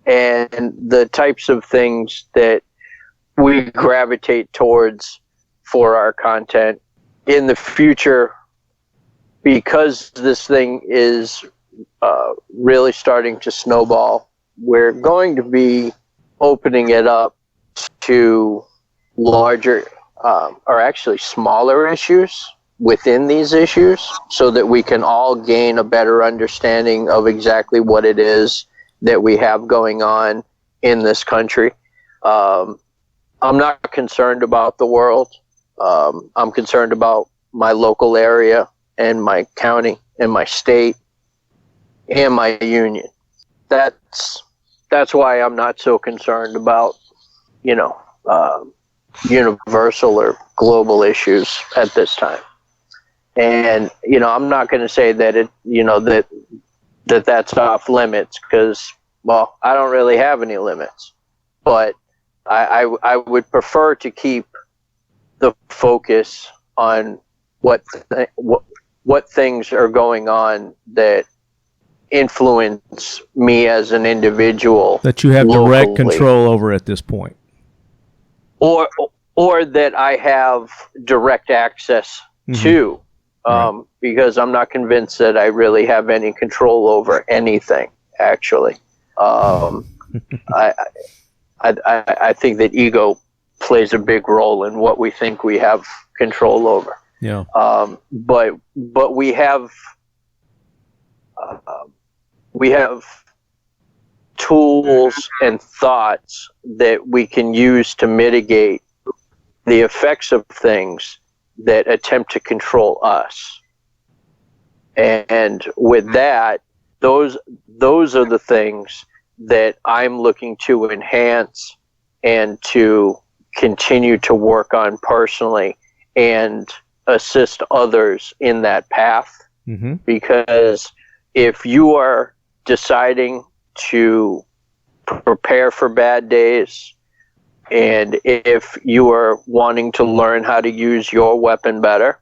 and the types of things that we gravitate towards for our content in the future. Because this thing is really starting to snowball, we're going to be opening it up to larger or actually smaller issues within these issues, so that we can all gain a better understanding of exactly what it is that we have going on in this country. I'm not concerned about the world. I'm concerned about my local area and my county and my state and my union. That's why I'm not so concerned about, universal or global issues at this time. And, I'm not going to say that that's off limits, because, well, I don't really have any limits. But I would prefer to keep the focus on what things are going on that influence me as an individual, that you have direct locally, control over at this point, or that I have direct access to, Right. because I'm not convinced that I really have any control over anything, actually. I think that ego plays a big role in what we think we have control over. Yeah. But we have tools and thoughts that we can use to mitigate the effects of things that attempt to control us. And with that, those are the things that I'm looking to enhance and to continue to work on personally and assist others in that path. Mm-hmm. Because if you are deciding to prepare for bad days, and if you are wanting to learn how to use your weapon better,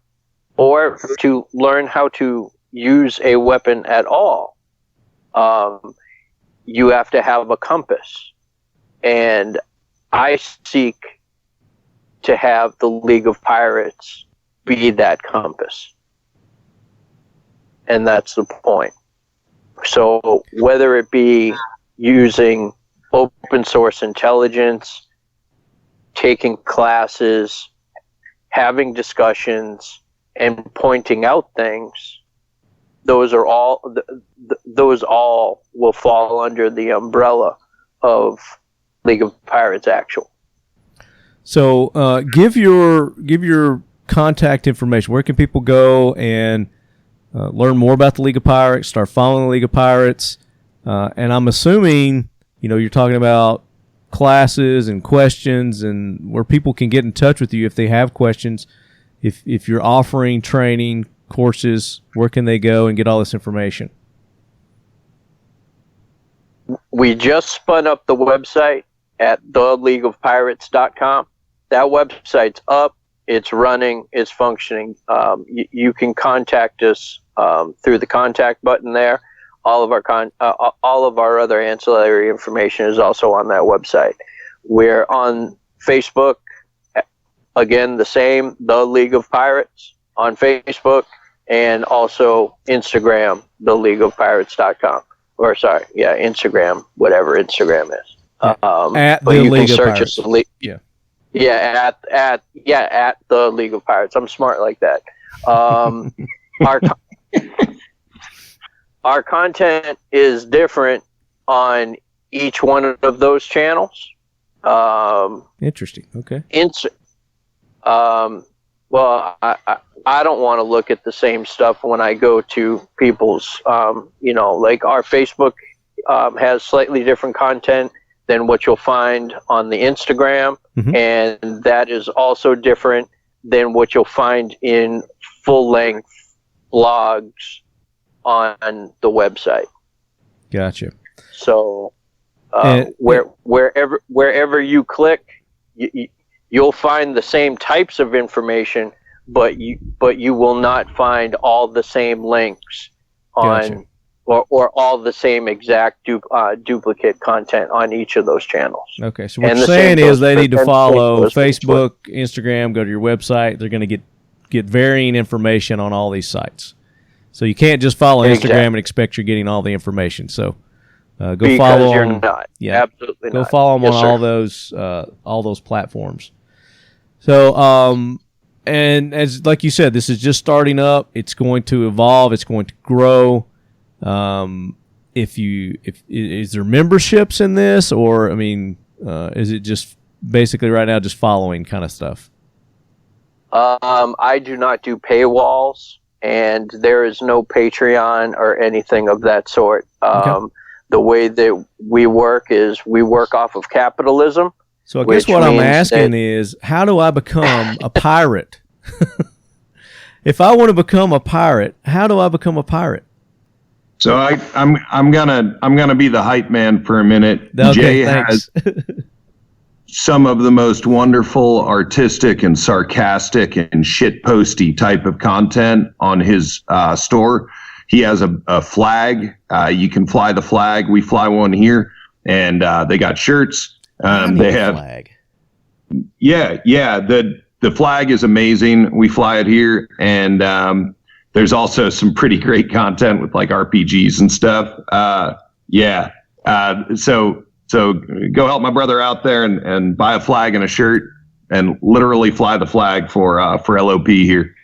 or to learn how to use a weapon at all, you have to have a compass. And I seek to have the League of Pirates be that compass. And that's the point. So whether it be using open source intelligence, taking classes, having discussions, and pointing out things, those all will fall under the umbrella of League of Pirates Actual. So give your contact information. Where can people go and learn more about the League of Pirates, start following the League of Pirates? And I'm assuming, you're talking about classes and questions, and where people can get in touch with you if they have questions. If you're offering training courses, where can they go and get all this information? We just spun up the website at theleagueofpirates.com. That website's up, it's running, it's functioning. You can contact us through the contact button there. All of our other ancillary information is also on that website. We're on Facebook, again, the same, The League of Pirates on Facebook, and also Instagram, theleagueofpirates.com. Or sorry, yeah, Instagram, whatever Instagram is. At but the you League can of search Pirates. us. Yeah. At the League of Pirates. I'm smart like that. Our content is different on each one of those channels. Interesting. Okay. Well, I don't want to look at the same stuff when I go to people's, like our Facebook has slightly different content than what you'll find on the Instagram. Mm-hmm. And that is also different than what you'll find in full-length blogs on the website. Gotcha. So wherever you click, you'll find the same types of information, but you will not find all the same links on. Gotcha. Or all the same exact duplicate content on each of those channels. Okay, so what you're saying is they need to follow Facebook, Instagram, go to your website. They're going to get varying information on all these sites. So you can't just follow Instagram and expect you're getting all the information. So go because follow you're them. not. Yeah, absolutely go not. follow them Yes, on all those platforms. So and as like you said, this is just starting up. It's going to evolve. It's going to grow. Is there memberships in this, or is it just basically right now just following kind of stuff? I do not do paywalls, and there is no Patreon or anything of that sort. Okay. The way that we work is we work off of capitalism. So I guess what I'm asking is, how do I become a pirate? If I want to become a pirate, how do I become a pirate? So I'm gonna be the hype man for a minute. Okay, Jay thanks. has some of the most wonderful, artistic, and sarcastic and shitposty type of content on his store. He has a flag. You can fly the flag. We fly one here, and they got shirts. They have flag. Yeah. The flag is amazing. We fly it here, and there's also some pretty great content with like RPGs and stuff. So go help my brother out there and buy a flag and a shirt and literally fly the flag for LOP here.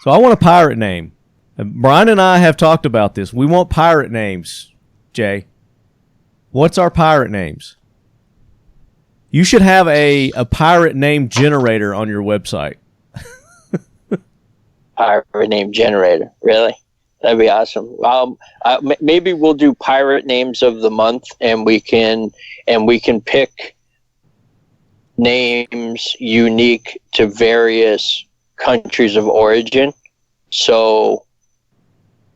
So I want a pirate name. Brian and I have talked about this. We want pirate names, Jay. What's our pirate names? You should have a pirate name generator on your website. Pirate name generator, really? That'd be awesome. Maybe we'll do pirate names of the month, and we can pick names unique to various countries of origin. So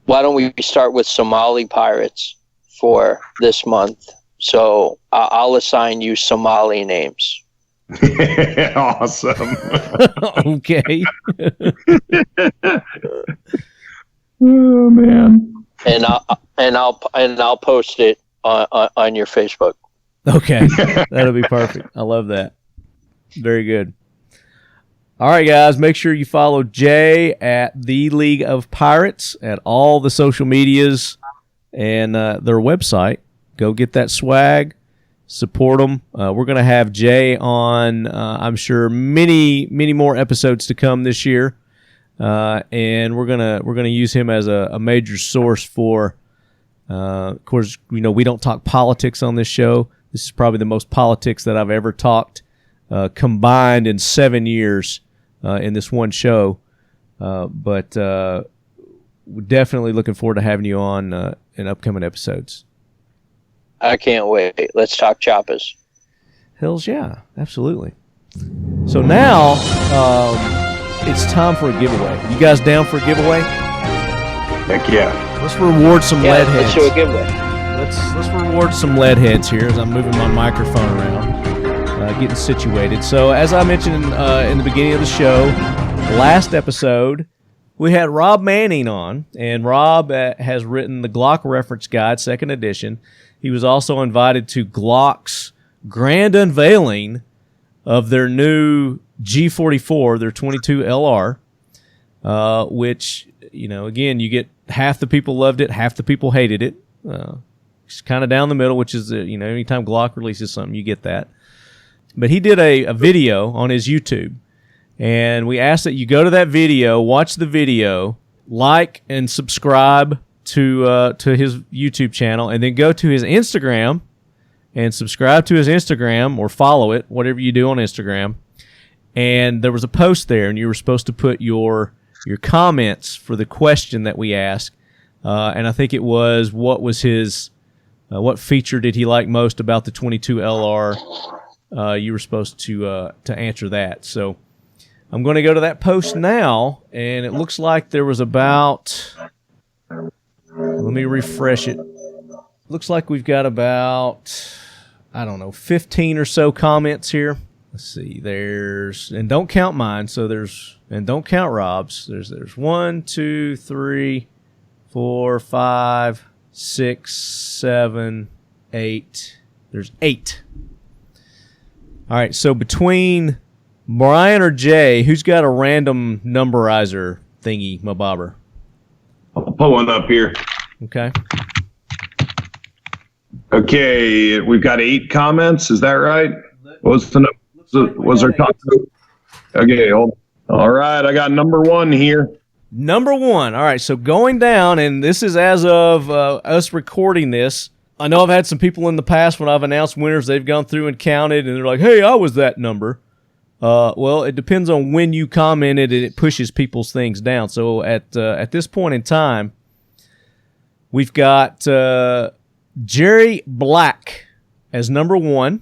why don't we start with Somali pirates for this month? So I'll assign you Somali names. Awesome. Okay. Oh man. And I'll post it on your Facebook. Okay. That'll be perfect. I love that. Very good. All right, guys, make sure you follow Jay at The League of Pirates at all the social medias and their website. Go get that swag. Support them. We're going to have Jay on, I'm sure, many more episodes to come this year, and we're gonna use him as a major source for. Of course, we don't talk politics on this show. This is probably the most politics that I've ever talked combined in 7 years in this one show. But we're definitely looking forward to having you on in upcoming episodes. I can't wait. Let's talk choppers. Hells yeah, absolutely. So now it's time for a giveaway. You guys down for a giveaway? Heck yeah. Let's reward some lead heads. Let's do a giveaway. Let's reward some lead heads here as I'm moving my microphone around, getting situated. So as I mentioned in the beginning of the show, last episode, we had Rob Manning on, and Rob has written the Glock Reference Guide, 2nd edition. He was also invited to Glock's grand unveiling of their new G44, their 22 LR, which, again, you get half the people loved it, half the people hated it. It's kind of down the middle, which is, anytime Glock releases something, you get that. But he did a video on his YouTube, and we asked that you go to that video, watch the video, like and subscribe to his YouTube channel, and then go to his Instagram and subscribe to his Instagram or follow it, whatever you do on Instagram. And there was a post there, and you were supposed to put your comments for the question that we asked. And I think it was, what was his, what feature did he like most about the 22 LR? You were supposed to answer that. So I'm going to go to that post now, and it looks like there was about, let me refresh it. Looks like we've got about, 15 or so comments here. let's see, and don't count mine. So and don't count Rob's. There's 1, 2, 3, 4, 5, 6, 7, 8. There's 8. All right. So between Brian or Jay, who's got a random numberizer thingy, my bobber? I'll pull one up here. Okay. Okay, we've got 8 comments. Is that right? Was there comment? Okay, hold on. All right, I got number 1 here. Number 1. All right, so going down, and this is as of us recording this. I know I've had some people in the past when I've announced winners, they've gone through and counted, and they're like, hey, I was that number. Well, it depends on when you commented, and it pushes people's things down. So at this point in time, we've got Jerry Black as number 1.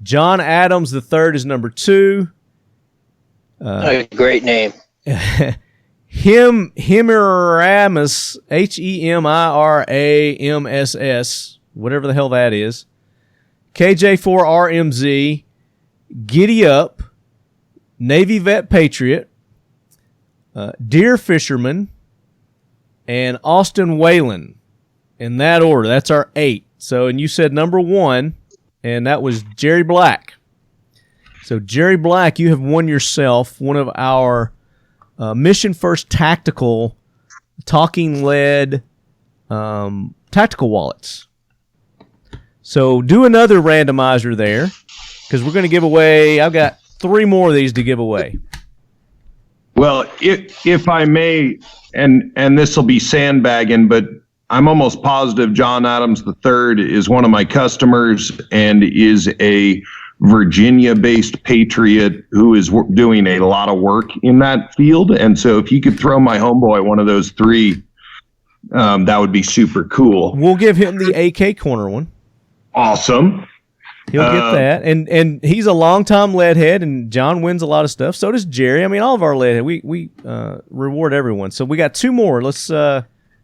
John Adams III is number 2. A great name. Hemiramus, Hemirams, whatever the hell that is. KJ4RMZ, Giddy Up, Navy Vet Patriot, Deer Fisherman, and Austin Whalen. In that order, that's our 8. So, and you said number 1, and that was Jerry Black. So, Jerry Black, you have won yourself one of our Mission First Tactical talking lead tactical wallets. So, do another randomizer there, because we're going to give away, I've got 3 more of these to give away. Well, if I may, and this will be sandbagging, but I'm almost positive John Adams III is one of my customers and is a Virginia-based patriot who is doing a lot of work in that field. And so if you could throw my homeboy one of those 3, that would be super cool. We'll give him the AK Corner one. Awesome. He'll get that. And he's a longtime leadhead, and John wins a lot of stuff. So does Jerry. I mean, all of our leadhead. We reward everyone. So we got 2 more. Let's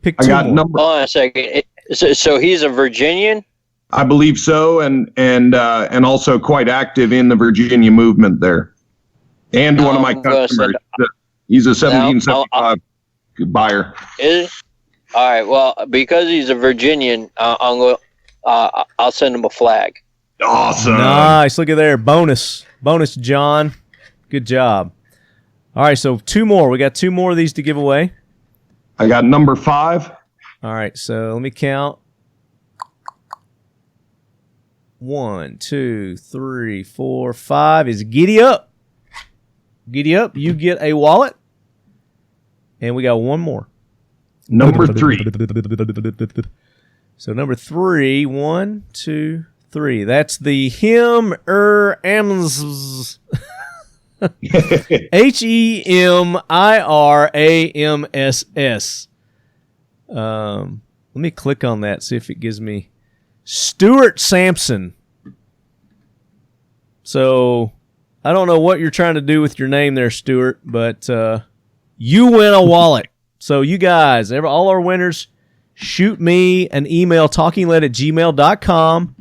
pick 2 more. Hold on a second. So he's a Virginian? I believe so, and also quite active in the Virginia movement there. And one of my customers. He's a 1775 buyer. Is he? All right. Well, because he's a Virginian, I'll send him a flag. Awesome. Nice. Look at there. Bonus, John. Good job. All right, so 2 more. We got 2 more of these to give away. I got number 5. All right, so let me count. 1, 2, 3, 4, 5 is Giddy Up. Giddy Up, you get a wallet. And we got 1 more. Number 3. So number 3, 1, 2, 3. That's the Hemirams. Hemirams. Let me click on that, see if it gives me Stuart Sampson. So I don't know what you're trying to do with your name there, Stuart, but you win a wallet. So you guys, all our winners, shoot me an email, talkinglead@gmail.com,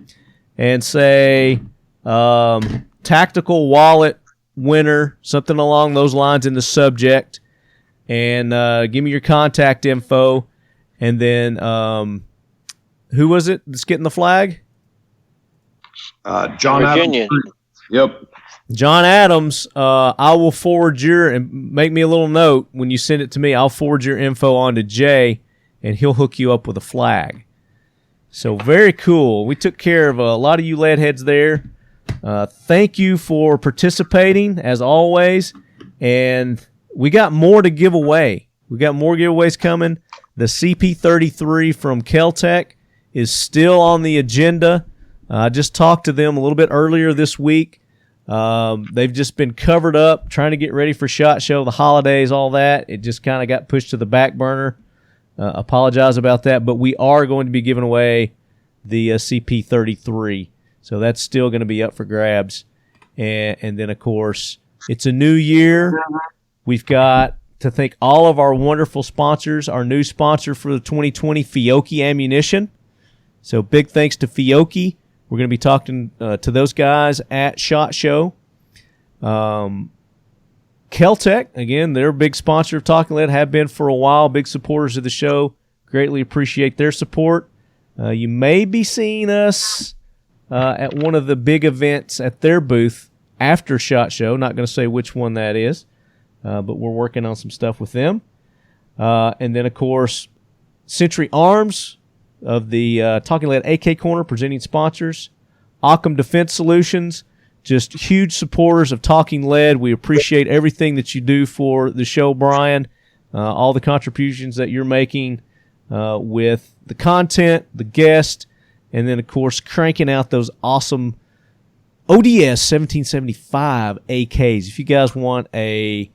and say tactical wallet winner, something along those lines in the subject, and give me your contact info. And then who was it that's getting the flag? John Virginia. Adams. Yep. John Adams, I will forward and make me a little note when you send it to me. I'll forward your info on to Jay, and he'll hook you up with a flag. So very cool. We took care of a lot of you lead heads there. Thank you for participating, as always. And we got more to give away. We got more giveaways coming. The CP33 from Keltec is still on the agenda. I just talked to them a little bit earlier this week. They've just been covered up, trying to get ready for SHOT Show, the holidays, all that. It just kind of got pushed to the back burner. Apologize about that, but we are going to be giving away the CP33. So that's still going to be up for grabs. And then, of course, it's a new year. We've got to thank all of our wonderful sponsors. Our new sponsor for the 2020, Fiocchi Ammunition. So big thanks to Fiocchi. We're going to be talking to those guys at SHOT Show. Keltec, again, they're a big sponsor of Talking Lead, have been for a while, big supporters of the show. Greatly appreciate their support. You may be seeing us at one of the big events at their booth after SHOT Show. Not going to say which one that is, but we're working on some stuff with them. And then, of course, Century Arms of the Talking Lead AK Corner, presenting sponsors. Occam Defense Solutions, just huge supporters of Talking Lead. We appreciate everything that you do for the show, Brian, all the contributions that you're making with the content, the guest, and then, of course, cranking out those awesome ODS 1775 AKs. If you guys want a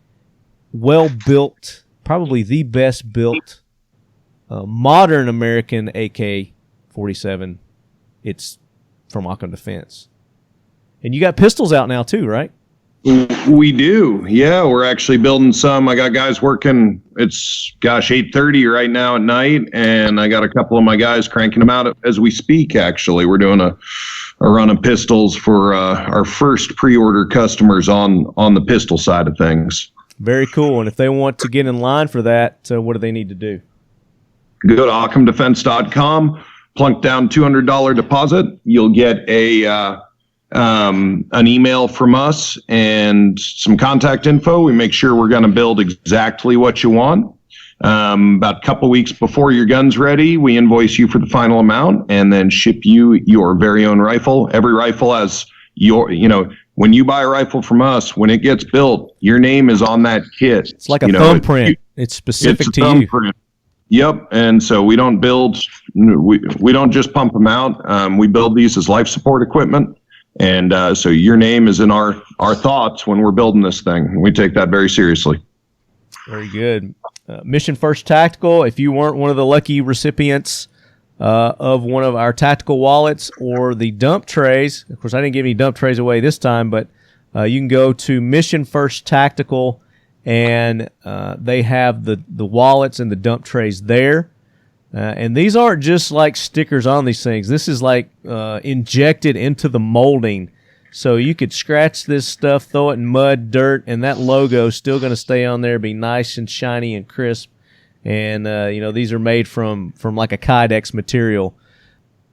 well-built, probably the best-built modern American AK-47, it's from Occam Defense. And you got pistols out now too, right? We do. Yeah, we're actually building some. I got guys working. It's 8:30 right now at night, and I got a couple of my guys cranking them out as we speak. Actually, we're doing a run of pistols for our first pre-order customers on the pistol side of things. Very cool. And if they want to get in line for that, what do they need to do? Go to occamdefense.com, plunk down $200 deposit. You'll get an email from us and some contact info. We make sure we're going to build exactly what you want. About a couple weeks before your gun's ready, we invoice you for the final amount and then ship you your very own rifle. Every rifle has when you buy a rifle from us, when it gets built, your name is on that kit. It's like a thumbprint. It's specific to you. Yep. And so we don't build, we don't just pump them out. We build these as life support equipment. And so your name is in our thoughts when we're building this thing. We take that very seriously. Very good. Mission First Tactical, if you weren't one of the lucky recipients of one of our tactical wallets or the dump trays, of course, I didn't give any dump trays away this time, but you can go to Mission First Tactical, and they have the wallets and the dump trays there. And these aren't just like stickers on these things. This is like injected into the molding. So you could scratch this stuff, throw it in mud, dirt, and that logo is still going to stay on there, be nice and shiny and crisp. And, these are made from like a Kydex material.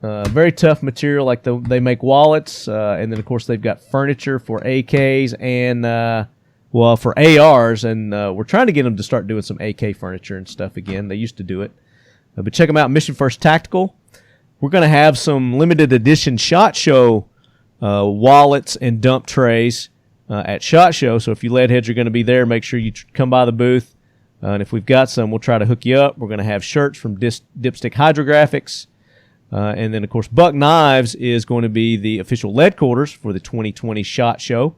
Very tough material, like they make wallets. And then, of course, they've got furniture for AKs and, for ARs. And we're trying to get them to start doing some AK furniture and stuff again. They used to do it. But check them out, Mission First Tactical. We're going to have some limited edition SHOT Show wallets and dump trays at SHOT Show. So if you lead heads are going to be there, make sure you come by the booth. And if we've got some, we'll try to hook you up. We're going to have shirts from Dipstick Hydrographics. And then, of course, Buck Knives is going to be the official lead quarters for the 2020 SHOT Show.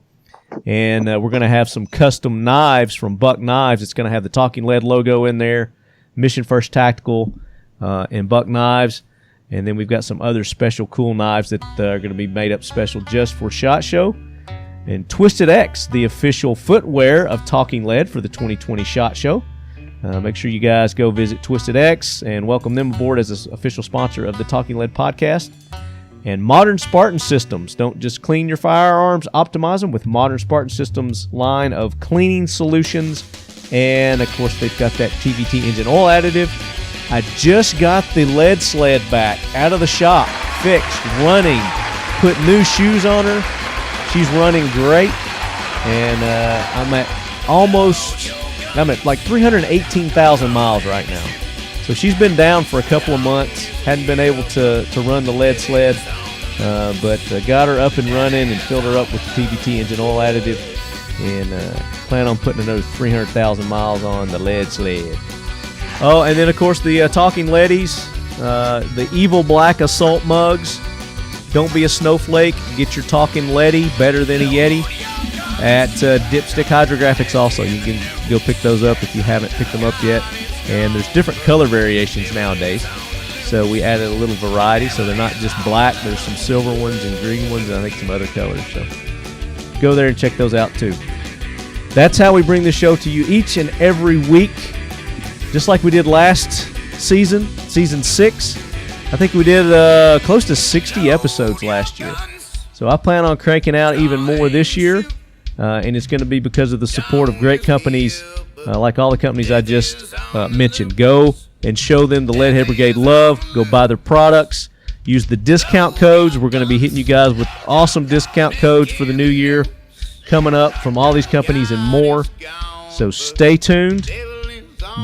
And we're going to have some custom knives from Buck Knives. It's going to have the Talking Lead logo in there, Mission First Tactical, and Buck Knives. And then we've got some other special cool knives that are going to be made up special just for SHOT Show. And Twisted X, the official footwear of Talking Lead for the 2020 SHOT Show. Make sure you guys go visit Twisted X and welcome them aboard as an official sponsor of the Talking Lead podcast. And Modern Spartan Systems. Don't just clean your firearms, optimize them with Modern Spartan Systems line of cleaning solutions. And, of course, they've got that TVT engine oil additive. I just got the lead sled back out of the shop, fixed, running, put new shoes on her. She's running great. And I'm at like 318,000 miles right now. So she's been down for a couple of months, hadn't been able to run the lead sled, but got her up and running and filled her up with the TVT engine oil additive, and plan on putting another 300,000 miles on the lead sled. Oh, and then, of course, the Talking Leadies, the Evil Black Assault mugs. Don't be a snowflake. Get your Talking Leady, better than a Yeti, at Dipstick Hydrographics also. You can go pick those up if you haven't picked them up yet. And there's different color variations nowadays. So we added a little variety, so they're not just black. There's some silver ones and green ones, and I think some other colors. So go there and check those out too. That's how we bring the show to you each and every week. Just like we did last season, season 6. I think we did close to 60 episodes last year. So I plan on cranking out even more this year, and it's going to be because of the support of great companies like all the companies I just mentioned. Go and show them the Leadhead Brigade love. Go buy their products. Use the discount codes. We're going to be hitting you guys with awesome discount codes for the new year coming up from all these companies and more. So stay tuned.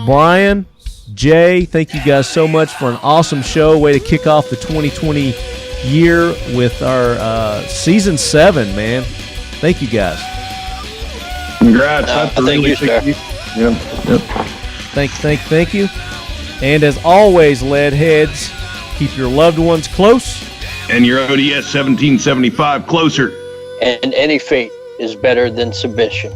Brian, Jay, thank you guys so much for an awesome show. Way to kick off the 2020 year with our season 7, man. Thank you guys. Congrats. Thank you, sir. Yep. Thank you. And as always, lead heads, keep your loved ones close. And your ODS 1775 closer. And any fate is better than submission.